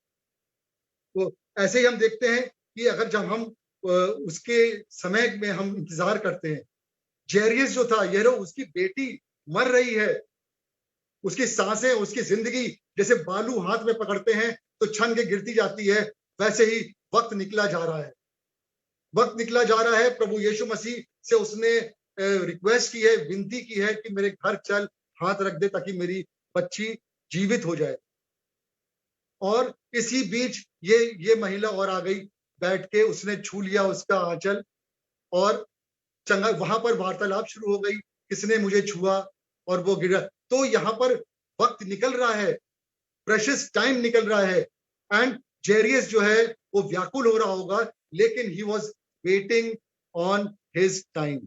तो ऐसे ही हम देखते हैं कि अगर जब हम उसके समय में हम इंतजार करते हैं, जेरियस जो था, ये उसकी बेटी मर रही है, उसकी सांसें, उसकी जिंदगी जैसे बालू हाथ में पकड़ते हैं तो छन के गिरती जाती है, वैसे ही वक्त निकला जा रहा है। वक्त निकला जा रहा है। प्रभु यीशु मसीह से उसने रिक्वेस्ट की है, विनती की है कि मेरे घर चल, हाथ रख दे ताकि मेरी बच्ची जीवित हो जाए। और इसी बीच ये महिला और आ गई, बैठ के उसने छू लिया उसका आंचल और चंगा। वहां पर वार्तालाप शुरू हो गई, किसने मुझे छुआ, और वो गिरा। तो यहाँ पर वक्त निकल रहा है, प्रेशियस टाइम निकल रहा है, एंड जेरियस जो है वो व्याकुल हो रहा होगा, लेकिन he was waiting on his time.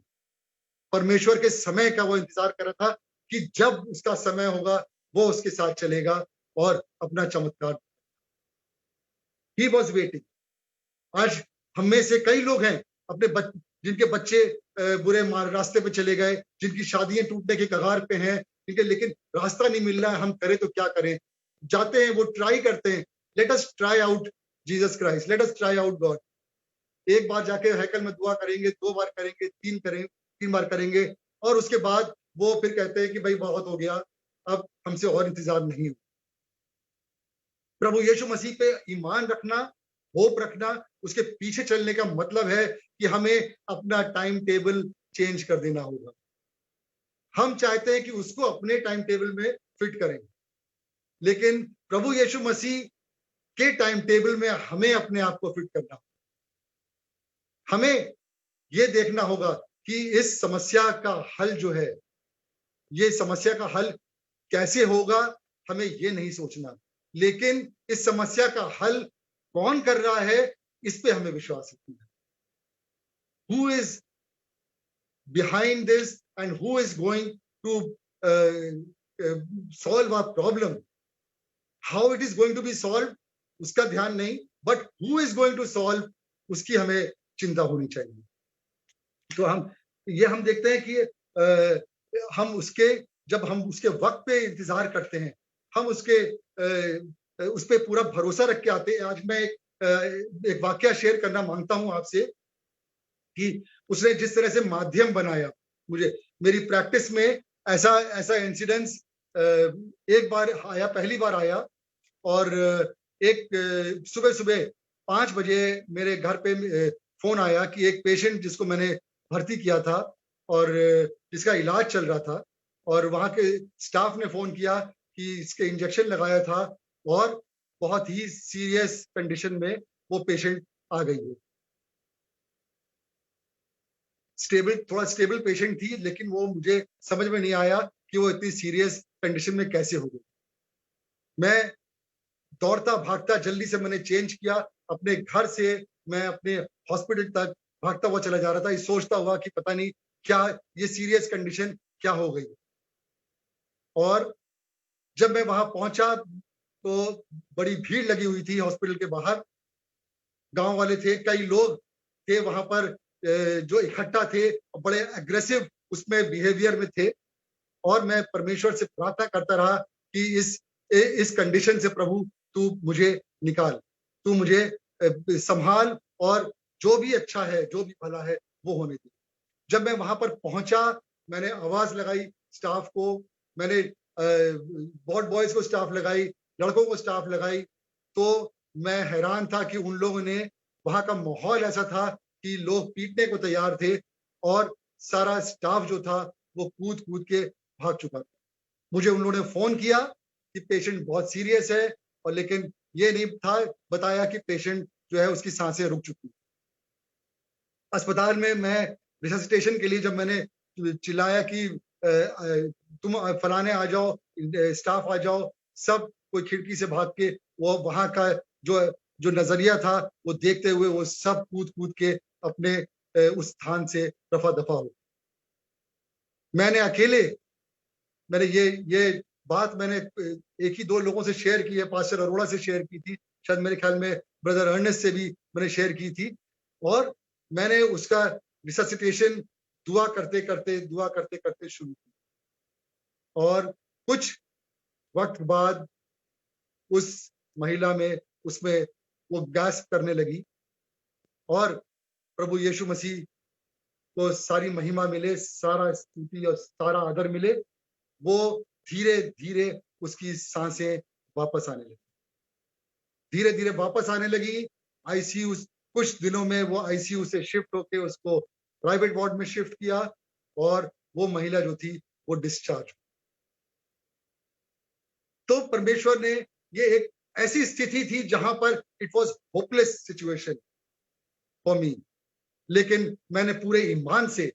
परमेश्वर के समय का वो इंतजार कर रहा था कि जब उसका समय होगा वो उसके साथ चलेगा और अपना चमत्कार। He was waiting. आज हम में से कई लोग हैं अपने जिनके बच्चे बुरे रास्ते पे चले गए, जिनकी शादियां टूटने के कगार पे हैं, लेकिन रास्ता नहीं मिल रहा है। हम करें तो क्या करें? जाते हैं, वो ट्राई करते हैं, let us try out Jesus Christ, let us try out God. एक बार जाके हैकल में दुआ करेंगे, 2 बार करेंगे, 3 बार करेंगे, और उसके बाद वो फिर कहते हैं कि भाई बहुत हो गया, अब हमसे और इंतजार नहीं हो। प्रभु यीशु मसीह पे ईमान रखना, होप रखना, उसके पीछे चलने का मतलब है कि हमें अपना टाइम टेबल चेंज कर देना होगा। हम चाहते हैं कि उसको अपने टाइम टेबल में फिट करें, लेकिन प्रभु यीशु मसीह के टाइम टेबल में हमें अपने आप को फिट करना होगा। हमें ये देखना होगा कि इस समस्या का हल जो है, ये समस्या का हल कैसे होगा, हमें ये नहीं सोचना, लेकिन इस समस्या का हल कौन कर रहा है, इस पे हमें विश्वास रखना है। Who is behind this and who is going to solve our problem? How it is going to be solved, उसका ध्यान नहीं, but who is going to solve उसकी हमें चिंता होनी चाहिए। तो हम देखते हैं कि हम उसके जब हम उसके वक्त पे इंतजार करते हैं, हम उस पे पूरा भरोसा रख के आते हैं। आज मैं एक वाकया शेयर करना मांगता हूं आपसे कि उसने जिस तरह से माध्यम बनाया, मुझे मेरी प्रैक्टिस में ऐसा इंसिडेंस एक बार आया, पहली बार आया। और एक सुबह सुबह 5 बजे मेरे घर पे फोन आया कि एक पेशेंट जिसको मैंने भर्ती किया था और जिसका इलाज चल रहा था, और वहां के स्टाफ ने फोन किया कि इसके इंजेक्शन लगाया था और बहुत ही सीरियस कंडीशन में वो पेशेंट आ गई है। थोड़ा स्टेबल पेशेंट थी, लेकिन वो मुझे समझ में नहीं आया कि वो इतनी सीरियस कंडीशन में कैसे हो गई। मैं दौड़ता भागता जल्दी से मैंने चेंज किया, अपने घर से मैं अपने हॉस्पिटल तक भागता हुआ चला जा रहा था, ये सोचता हुआ कि पता नहीं क्या ये सीरियस कंडीशन क्या हो गई। और जब मैं वहां पहुंचा तो बड़ी भीड़ लगी हुई थी हॉस्पिटल के बाहर, गांव वाले थे, कई लोग थे वहां पर जो इकट्ठा थे, बड़े एग्रेसिव उसमें बिहेवियर में थे। और मैं परमेश्वर से प्रार्थना करता रहा कि इस कंडीशन से प्रभु तू मुझे निकाल, तू मुझे संभाल, और जो भी अच्छा है, जो भी भला है वो होने दे। जब मैं वहां पर पहुंचा, मैंने आवाज लगाई स्टाफ को, मैंने वार्ड बॉयज को स्टाफ लगाई, लड़कों को स्टाफ लगाई। तो मैं हैरान था कि उन लोगों ने, वहां का माहौल ऐसा था कि लोग पीटने को तैयार थे और सारा स्टाफ जो था वो कूद कूद के भाग चुका था। मुझे उन लोगों ने फोन किया कि पेशेंट बहुत सीरियस है, और लेकिन ये नहीं था बताया कि पेशेंट जो है उसकी सांसें रुक चुकी। अस्पताल में मैं रिससिटेशन के लिए जब मैंने चिल्लाया कि तुम फलाने आ जाओ, स्टाफ आ जाओ, सब कोई खिड़की से भाग के वो वहां का जो नजरिया था वो देखते हुए वो सब कूद कूद के अपने उस स्थान से रफा दफा हो। मैंने अकेले ये बात मैंने एक ही दो लोगों से शेयर की है, पास्टर अरोड़ा से शेयर की थी, शायद मेरे ख्याल में ब्रदर अर्नेस्ट से भी मैंने शेयर की थी। और मैंने उसका रिससिटेशन दुआ करते करते शुरू की। और कुछ वक्त बाद उस महिला में उसमें वो गैस करने लगी, और प्रभु यीशु मसीह को सारी महिमा मिले, सारा स्तुति और सारा आदर मिले। वो धीरे धीरे उसकी सांसें वापस आने लगी, धीरे धीरे वापस आने लगी। आईसीयू, कुछ दिनों में वो आईसीयू से शिफ्ट होके उसको प्राइवेट वार्ड में शिफ्ट किया, और वो महिला जो थी वो डिस्चार्ज। तो परमेश्वर ने, ये एक ऐसी स्थिति थी जहां पर it was hopeless situation for me, लेकिन मैंने पूरे ईमान से,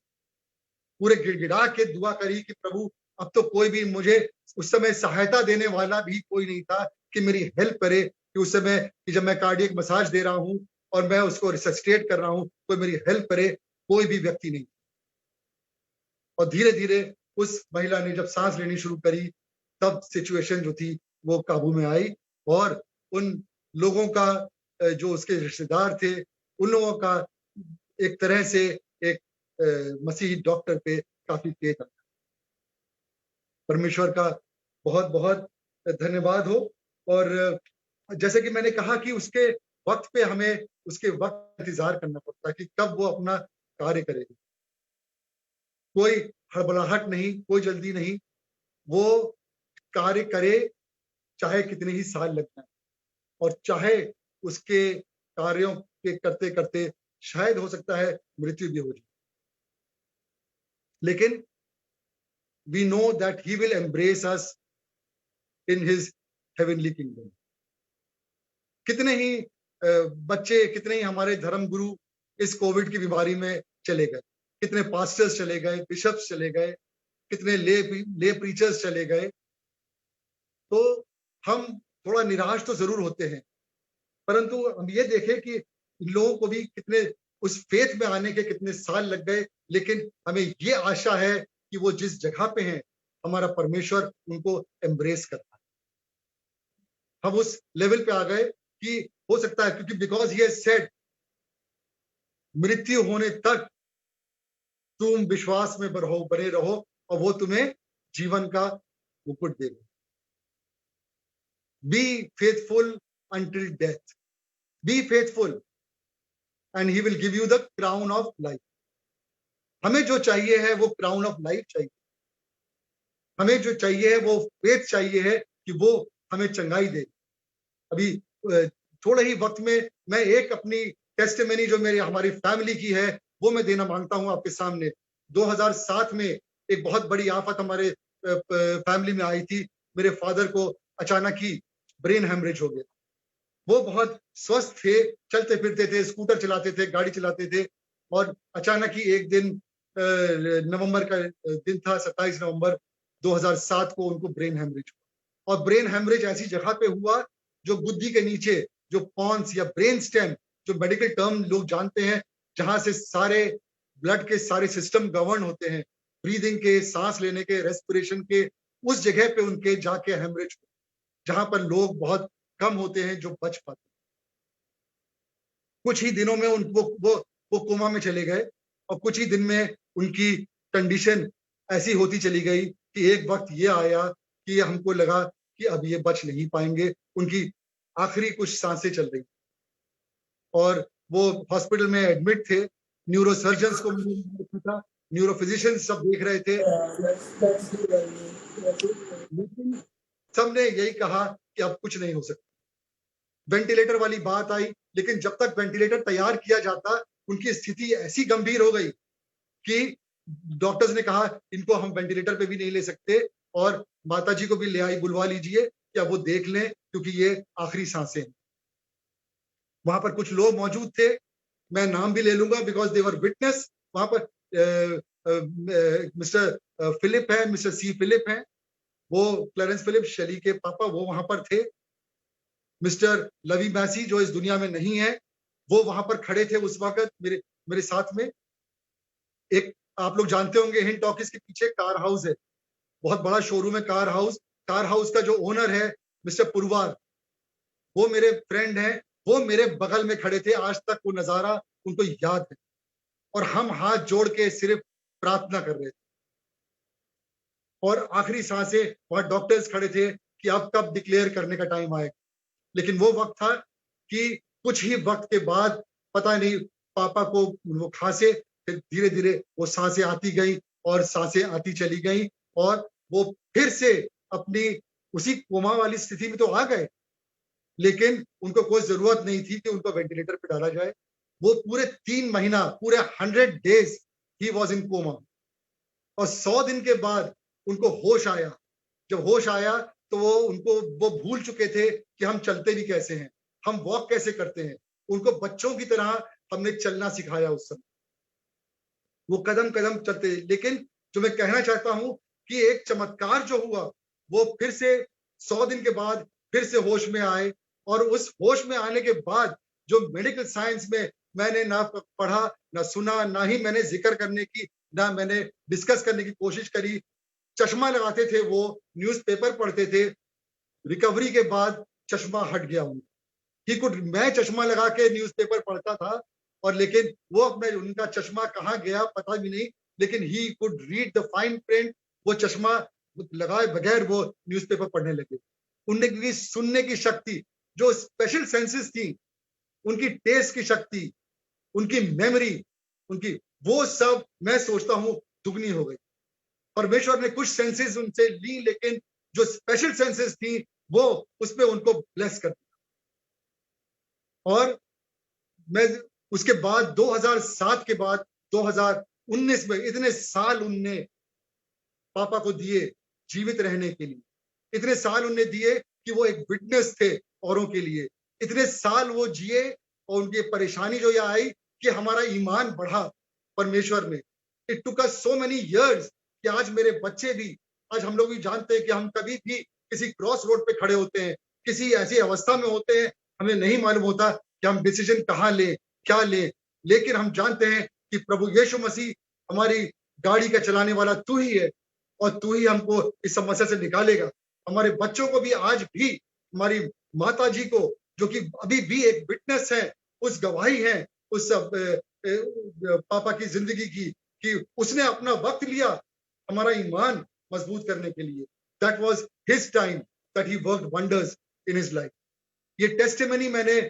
पूरे गिड़गिड़ा के दुआ करी कि प्रभु अब तो कोई भी मुझे, उस समय सहायता देने वाला भी कोई नहीं था कि मेरी हेल्प करे, कि उस समय कि जब मैं कार्डियक मसाज दे रहा हूं और मैं उसको रिससिटेट कर रहा हूं, कोई मेरी हेल्प करे, कोई भी व्यक्ति नहीं। और धीरे धीरे उस महिला ने जब सांस लेनी शुरू करी, तब सिचुएशन जो थी वो काबू में आई, और उन लोगों का जो उसके रिश्तेदार थे, उन लोगों का एक तरह से एक मसीही डॉक्टर पे काफी फेथ आता। परमेश्वर का बहुत बहुत धन्यवाद हो। और जैसे कि मैंने कहा कि उसके वक्त पे हमें उसके वक्त इंतजार करना पड़ता है कि कब वो अपना कार्य करेगा। कोई हड़बड़ाहट नहीं, कोई जल्दी नहीं, वो कार्य करे चाहे कितने ही साल लग जाए, और चाहे उसके कार्यों के करते करते शायद हो सकता है मृत्यु भी हो जाए, लेकिन we know that he will embrace us in his heavenly kingdom. कितने ही बच्चे, कितने ही हमारे धर्म गुरु इस कोविड की बीमारी में चले गए, कितने पास्टर्स चले गए, बिशप्स चले गए, कितने ले प्रीचर्स चले गए। तो हम थोड़ा निराश तो जरूर होते हैं, परंतु हम ये देखें कि इन लोगों को भी कितने उस फेथ में आने के कितने साल लग गए, लेकिन हमें ये आशा है कि वो जिस जगह पे हैं, हमारा परमेश्वर उनको एम्ब्रेस करता है। हम उस लेवल पे आ गए कि हो सकता है, क्योंकि बिकॉज ही हैज सेड मृत्यु होने तक तुम विश्वास में बने रहो और वो तुम्हें जीवन का मुकुट देगा। Be faithful until death, be faithful and he will give you the crown of life. हमें जो चाहिए है वो क्राउन ऑफ लाइफ चाहिए। हमें जो चाहिए है वो फेथ चाहिए है कि वो हमें चंगाई दे। अभी थोड़े ही वक्त में मैं एक अपनी टेस्टिमनी जो मेरी हमारी फैमिली की है वो मैं देना मांगता हूं आपके सामने। 2007 में एक बहुत बड़ी आफत हमारे फैमिली में आई थी। मेरे फादर को अचानक ही ब्रेन हेमरेज हो गया। वो बहुत स्वस्थ थे, चलते फिरते थे, स्कूटर चलाते थे, गाड़ी चलाते थे, और अचानक ही एक दिन नवंबर का दिन था, 27 नवंबर 2007 को उनको ब्रेन हेमरेज हुआ। और ब्रेन हेमरेज ऐसी जगह पे हुआ जो गुद्दी के नीचे, जो पॉन्स या ब्रेन स्टेम, जो मेडिकल टर्म लोग जानते हैं, जहां से सारे ब्लड के सारे सिस्टम गवर्न होते हैं, ब्रीदिंग के, सांस लेने के, रेस्पिरेशन के, उस जगह पे उनके जाके हेमरेज हुआ, जहां पर लोग बहुत कम होते हैं जो बच पाते। कुछ ही दिनों में उनको वो कोमा में चले गए, और कुछ ही दिन में उनकी कंडीशन ऐसी होती चली गई कि एक वक्त ये आया कि हमको लगा कि अब ये बच नहीं पाएंगे। उनकी आखिरी कुछ सांसें चल रही, और वो हॉस्पिटल में एडमिट थे। न्यूरोसर्जन्स को देखा था, न्यूरोफिजिशियंस सब देख रहे थे, लेकिन सबने यही कहा कि अब कुछ नहीं हो सकता। वेंटिलेटर वाली बात आई, लेकिन जब तक वेंटिलेटर तैयार किया जाता उनकी स्थिति ऐसी गंभीर हो गई कि डॉक्टर्स ने कहा इनको हम वेंटिलेटर पे भी नहीं ले सकते, और माताजी को भी ले आई, बुलवा लीजिए, क्या वो देख लें, क्योंकि ये आखिरी सांसें हैं। वहां पर कुछ लोग मौजूद थे, मैं नाम भी ले लूंगा बिकॉज दे वर विटनेस। वहां पर मिस्टर फिलिप है, मिस्टर सी फिलिप हैं, वो क्लरेंस फिलिप शैली के पापा, वो वहां पर थे। मिस्टर लवी मैसी जो इस दुनिया में नहीं है, वो वहां पर खड़े थे उस वक्त मेरे साथ में। एक आप लोग जानते होंगे, हिंट टॉकीज के पीछे कार हाउस है, बहुत बड़ा शोरूम है कार हाउस। कार हाउस का जो ओनर है मिस्टर पुरवार, वो मेरे फ्रेंड हैं, वो मेरे बगल में खड़े थे। आज तक वो नजारा उनको याद है, और हम हाथ जोड़ के सिर्फ प्रार्थना कर रहे थे, और आखिरी सांसें वहां डॉक्टर्स खड़े थे कि अब कब डिक्लेयर करने का टाइम आएगा। लेकिन वो वक्त था कि कुछ ही वक्त के बाद पता नहीं पापा को वो खांसे, फिर धीरे धीरे वो सांसें आती गई और सांसें आती चली गई, और वो फिर से अपनी उसी कोमा वाली स्थिति में तो आ गए, लेकिन उनको कोई जरूरत नहीं थी कि उनको वेंटिलेटर पे डाला जाए। वो पूरे 3 महीना, पूरे 100 days he was in coma, और 100 दिन के बाद उनको होश आया। जब होश आया तो वो भूल चुके थे कि हम चलते भी कैसे हैं, हम वॉक कैसे करते हैं। उनको बच्चों की तरह हमने चलना सिखाया उस समय, वो कदम कदम चलते। लेकिन जो मैं कहना चाहता हूं कि एक चमत्कार जो हुआ, वो फिर से 100 दिन के बाद फिर से होश में आए, और उस होश में आने के बाद जो मेडिकल साइंस में मैंने ना पढ़ा, ना सुना, ना ही मैंने जिक्र करने की, ना मैंने डिस्कस करने की कोशिश करी। चश्मा लगाते थे वो, न्यूज़पेपर पढ़ते थे, रिकवरी के बाद चश्मा हट गया उनका। मैं चश्मा लगा के न्यूज़पेपर पढ़ता था, और लेकिन वो अपने उनका चश्मा कहाँ गया पता भी नहीं, लेकिन he could read the fine print. वो चश्मा लगाए बगैर वो न्यूज़पेपर पढ़ने लगे। उनकी सुनने की शक्ति, जो स्पेशल सेंसेस थी, उनकी टेस्ट की शक्ति, उनकी मेमोरी, उनकी वो सब मैं सोचता हूं दुगनी हो गई। परमेश्वर ने कुछ सेंसेस उनसे ली, लेकिन जो स्पेशल सेंसेस थी वो उसमें उनको ब्लेस कर दिया। और मैं उसके बाद 2007 के बाद 2019 में इतने साल उनने पापा को दिए जीवित रहने के लिए। इतने साल उनने दिए कि वो एक विटनेस थे औरों के लिए। इतने साल वो जिए, और उनकी परेशानी जो ये आई कि हमारा ईमान बढ़ा परमेश्वर में। It took us so many years कि आज मेरे बच्चे भी, आज हम लोग भी जानते हैं कि हम कभी भी किसी क्रॉस रोड पे खड़े होते हैं, किसी ऐसी अवस्था में होते हैं, हमें नहीं मालूम होता कि हम डिसीजन कहाँ ले, क्या ले, लेकिन हम जानते हैं कि प्रभु यीशु मसीह हमारी गाड़ी का चलाने वाला तू ही है, और तू ही हमको इस समस्या से निकालेगा। हमारे बच्चों को भी, आज भी हमारी माता जी को, जो कि अभी भी एक विटनेस है, उस गवाही है, उस पापा की जिंदगी की कि उसने अपना वक्त लिया हमारा ईमान मजबूत करने के लिए। That was his time that he worked wonders in his life. ये टेस्टिमनी मैंने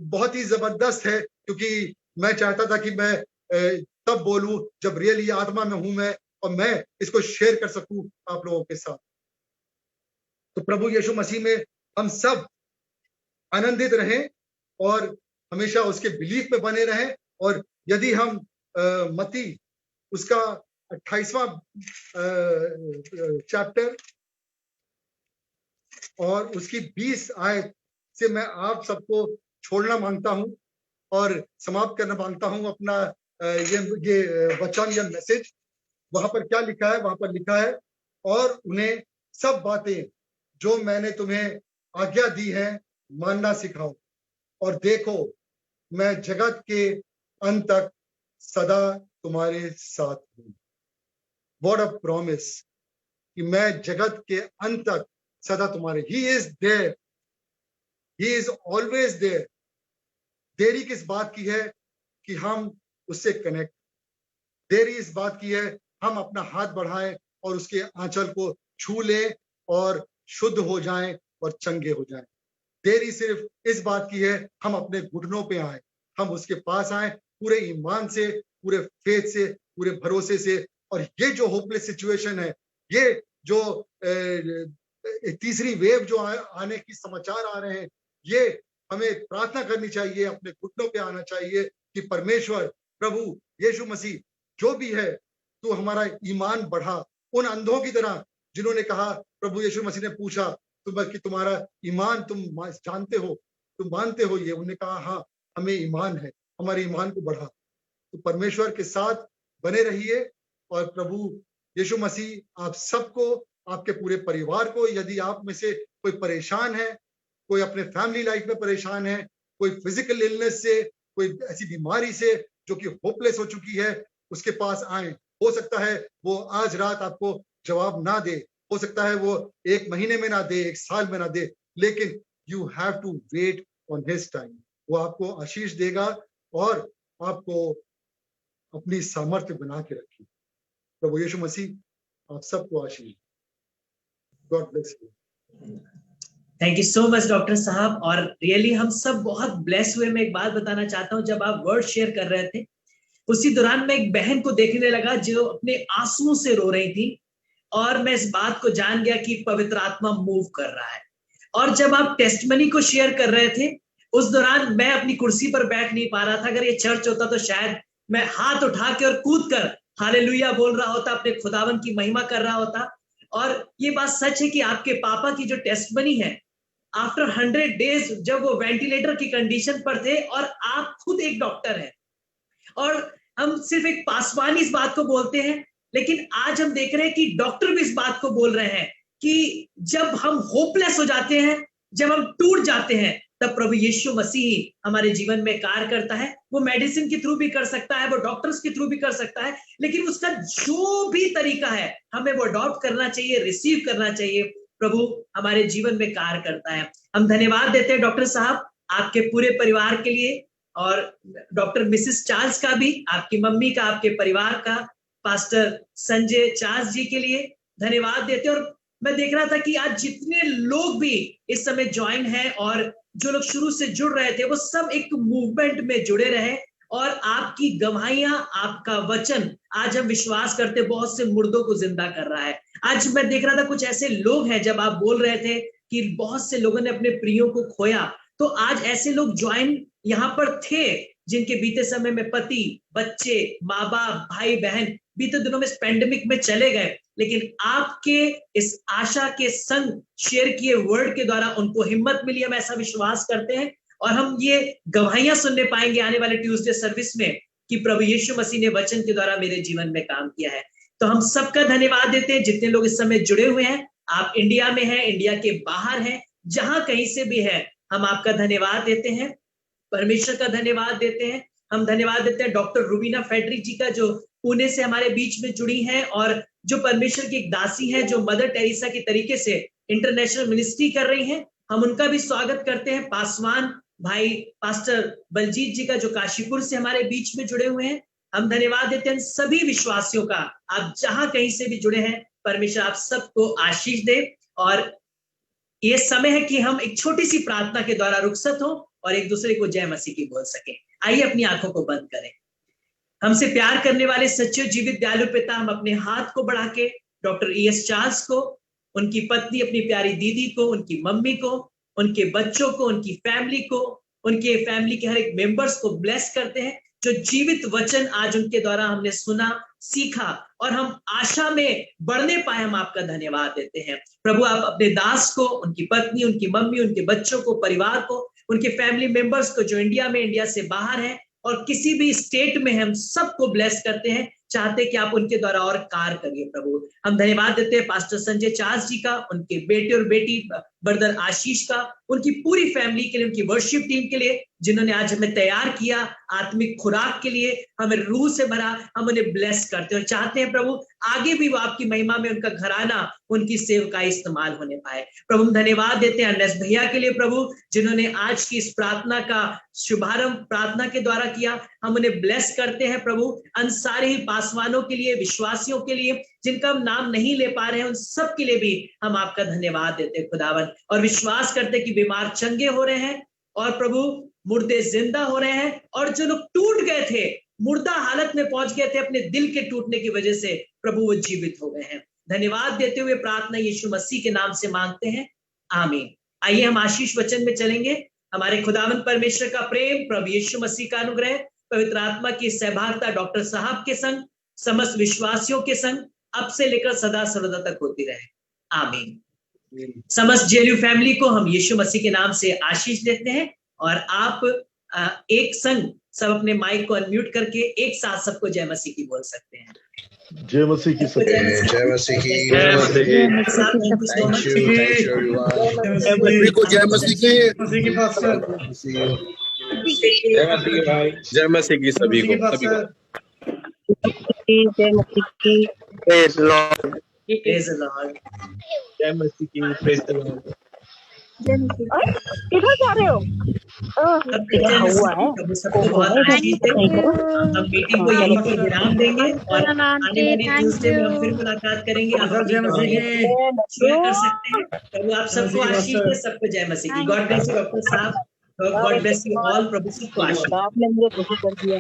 बहुत ही जबरदस्त है, क्योंकि मैं चाहता था कि मैं तब बोलूं जब रियली आत्मा में हूं मैं, और मैं इसको शेयर कर सकूं आप लोगों के साथ। तो प्रभु यीशु मसीह में हम सब आनंदित रहें और हमेशा उसके बिलीफ में बने रहें। और यदि हम मत्ती उसका 28वां चैप्टर और उसकी 20 आयत से मैं आप सबको छोड़ना मांगता हूं और समाप्त करना मांगता हूं अपना ये वचन या मैसेज। वहां पर क्या लिखा है? वहां पर लिखा है, और उन्हें सब बातें जो मैंने तुम्हें आज्ञा दी है मानना सिखाओ, और देखो मैं जगत के अंत तक सदा तुम्हारे साथ हूं। व्हाट अ प्रॉमिस कि मैं जगत के अंत तक सदा तुम्हारे। He is there, he is always there. देरी किस बात की है कि हम उससे कनेक्ट, देरी इस बात की है हम अपना हाथ बढ़ाएं और उसके आंचल को छू लें और शुद्ध हो जाएं और चंगे हो जाएं। देरी सिर्फ इस बात की है हम अपने घुटनों पे आए, हम उसके पास आए पूरे ईमान से, पूरे फेथ से, पूरे भरोसे से। और ये जो होपलेस सिचुएशन है, ये जो तीसरी वेव जो आने की समाचार आ रहे हैं, ये हमें प्रार्थना करनी चाहिए, अपने घुटनों पे आना चाहिए कि परमेश्वर प्रभु यीशु मसीह जो भी है, तू हमारा ईमान बढ़ा। उन अंधों की तरह जिन्होंने कहा, प्रभु यीशु मसीह ने पूछा कि तुम्हारा ईमान, तुम जानते हो, तुम मानते हो ये? उन्होंने कहा हाँ हमें ईमान है, हमारे ईमान को बढ़ा। तो परमेश्वर के साथ बने रहिए। और प्रभु यीशु मसीह आप सबको, आपके पूरे परिवार को, यदि आप में से कोई परेशान है, कोई अपने फैमिली लाइफ में परेशान है, कोई फिजिकल इलनेस से, कोई ऐसी बीमारी से जो कि होपलेस हो चुकी है, उसके पास आए। हो सकता है वो आज रात आपको जवाब ना दे, हो सकता है वो 1 महीने में ना दे, 1 साल में ना दे, लेकिन you have to wait on his time. वो आपको आशीष देगा और आपको अपनी सामर्थ्य बना के रखी। प्रभु यीशु मसीह आप सबको आशीष। God bless you. Thank you so much doctor साहब। और रियली हम सब बहुत ब्लेस हुए। मैं एक बात बताना चाहता हूँ, जब आप वर्ड शेयर कर रहे थे उसी दौरान मैं एक बहन को देखने लगा जो अपने आंसुओं से रो रही थी, और मैं इस बात को जान गया कि पवित्र आत्मा मूव कर रहा है। और जब आप टेस्टमनी को शेयर कर रहे थे उस दौरान मैं अपनी कुर्सी पर बैठ नहीं पा रहा था। अगर ये चर्च होता तो शायद मैं हाथ उठा के और कूद कर हालेलुया बोल रहा होता, अपने खुदावन की महिमा कर रहा होता। और ये बात सच है कि आपके पापा की जो टेस्टमनी है, आफ्टर 100 डेज जब वो वेंटिलेटर की कंडीशन पर थे, और आप खुद एक डॉक्टर हैं, और हम सिर्फ एक पासवान इस बात को बोलते हैं, लेकिन आज हम देख रहे हैं कि डॉक्टर भी इस बात को बोल रहे हैं कि जब हम होपलेस हो जाते हैं, जब हम टूट जाते हैं, तब प्रभु यीशु मसीह हमारे जीवन में कार्य करता है। वो मेडिसिन के थ्रू भी कर सकता है, वो डॉक्टर्स के थ्रू भी कर सकता है, लेकिन उसका जो भी तरीका है हमें वो अडॉप्ट करना चाहिए, रिसीव करना चाहिए। प्रभु हमारे जीवन में कार्य करता है। हम धन्यवाद देते हैं डॉक्टर साहब आपके पूरे परिवार के लिए, और डॉक्टर मिसेस चार्ल्स का भी, आपकी मम्मी का, आपके परिवार का, पास्टर संजय चार्ल्स जी के लिए धन्यवाद देते हैं। और मैं देख रहा था कि आज जितने लोग भी इस समय ज्वाइन हैं और जो लोग शुरू से जुड़ रहे थे, वो सब एक मूवमेंट में जुड़े रहे, और आपकी गवाहियां, आपका वचन आज हम विश्वास करते बहुत से मुर्दों को जिंदा कर रहा है। आज मैं देख रहा था कुछ ऐसे लोग हैं, जब आप बोल रहे थे कि बहुत से लोगों ने अपने प्रियों को खोया, तो आज ऐसे लोग ज्वाइन यहाँ पर थे जिनके बीते समय में पति, बच्चे, माँ बाप, भाई बहन बीते दिनों में इस पैंडेमिक में चले गए, लेकिन आपके इस आशा के संग शेयर किए वर्ड के द्वारा उनको हिम्मत मिली। हम ऐसा विश्वास करते हैं, और हम ये गवाहियां सुनने पाएंगे आने वाले ट्यूसडे सर्विस में कि प्रभु यीशु मसीह ने वचन के द्वारा मेरे जीवन में काम किया है। तो हम सबका धन्यवाद देते हैं जितने लोग इस समय जुड़े हुए हैं। आप इंडिया में हैं, इंडिया के बाहर हैं, जहां कहीं से भी है, हम आपका धन्यवाद देते हैं, परमेश्वर का धन्यवाद देते हैं। हम धन्यवाद देते हैं डॉक्टर रूबीना फेडरिक जी का, जो पुणे से हमारे बीच में जुड़ी हैं और जो परमेश्वर की एक दासी है, जो मदर टेरेसा के तरीके से इंटरनेशनल मिनिस्ट्री कर रही हैं। हम उनका भी स्वागत करते हैं। पासवान भाई पास्टर बलजीत जी का जो काशीपुर से हमारे बीच में जुड़े हुए हैं, हम धन्यवाद देते हैं सभी विश्वासियों का। आप जहां कहीं से भी जुड़े हैं, परमेश्वर आप सबको आशीष दे। और ये समय है कि हम एक छोटी सी प्रार्थना के द्वारा रुखसत हो और एक दूसरे को जय मसीह की बोल सके। आइए अपनी आंखों को बंद करें। हमसे प्यार करने वाले सच्चे जीवित दयालु पिता, हम अपने हाथ को बढ़ा के डॉक्टर E.S. चार्ल्स को, उनकी पत्नी, अपनी प्यारी दीदी को, उनकी मम्मी को, उनके बच्चों को, उनकी फैमिली को, उनके फैमिली के हर एक मेंबर्स को ब्लेस करते हैं, जो जीवित वचन आज उनके द्वारा हमने सुना, सीखा और हम आशा में बढ़ने पाए। हम आपका धन्यवाद देते हैं प्रभु। आप अपने दास को, उनकी पत्नी, उनकी मम्मी, उनके बच्चों को, परिवार को, उनके फैमिली मेंबर्स को जो इंडिया में, इंडिया से बाहर हैं और किसी भी स्टेट में, हम सबको ब्लेस करते हैं, चाहते कि आप उनके द्वारा और कार्य करिए प्रभु। हम धन्यवाद देते हैं पास्टर संजय चार्ल्स जी का, उनके बेटे और बेटी ब्रदर आशीष का, उनकी पूरी फैमिली के लिए, उनकी वर्शिप टीम के लिए, जिन्होंने आज हमें तैयार किया आत्मिक खुराक के लिए, हमें रूह से भरा। हम उन्हें ब्लेस करते हैं और चाहते हैं प्रभु आगे भी वो आपकी महिमा में उनका घराना, उनकी सेवका इस्तेमाल होने पाए। प्रभु हम धन्यवाद देते हैं अनस भैया के लिए प्रभु, जिन्होंने आज की इस प्रार्थना का शुभारंभ प्रार्थना के द्वारा किया। हम उन्हें ब्लेस करते हैं प्रभु। अंसारी पासवानों के लिए, विश्वासियों के लिए जिनका हम नाम नहीं ले पा रहे हैं, उन सब के लिए भी हम आपका धन्यवाद देते हैं खुदावन। और विश्वास करते कि बीमार चंगे हो रहे हैं और प्रभु मुर्दे जिंदा हो रहे हैं, और जो लोग टूट गए थे, मुर्दा हालत में पहुंच गए थे अपने दिल के टूटने की वजह से, प्रभु वो जीवित हो गए हैं। धन्यवाद देते हुए प्रार्थना यीशु मसीह के नाम से मांगते हैं, आमीन। आइए हम आशीष वचन में चलेंगे। हमारे खुदावन परमेश्वर का प्रेम, प्रभु यीशु मसीह का अनुग्रह, पवित्र आत्मा की सहभागिता डॉक्टर साहब के संग, समस्त विश्वासियों के संग अब से लेकर सदा सर्वदा तक होती रहे, आमीन। समस्त जेलयू फैमिली को हम यीशु मसीह के नाम से आशीष देते हैं। और आप एक संग सब अपने माइक को अनम्यूट करके एक साथ सबको जय मसीह की बोल सकते हैं। जय मसीह की सबको जय मसीह की। जय मसीह की। जय मसीह की। जय मसीह की सभी को। जय मसीह की। प्रेज लॉर्ड, प्रेज लॉर्ड, जय मसीह की। Praise Lord. किधर जा रहे हो? सबको बहुत आशीष दे। हम मीटिंग को यहीं पर विराम देंगे और आने वाली ट्यूसडे में हम फिर मुलाकात करेंगे। आप शेयर कर सकते हैं। प्रभु आप सबको आशीष दे, सबको जय मसीह की। गॉड ब्लेस यू डॉक्टर साहब, गॉड ब्लेस यू ऑल। प्रभु सबको आशीष। आपने मुझे खुशी कर दिया।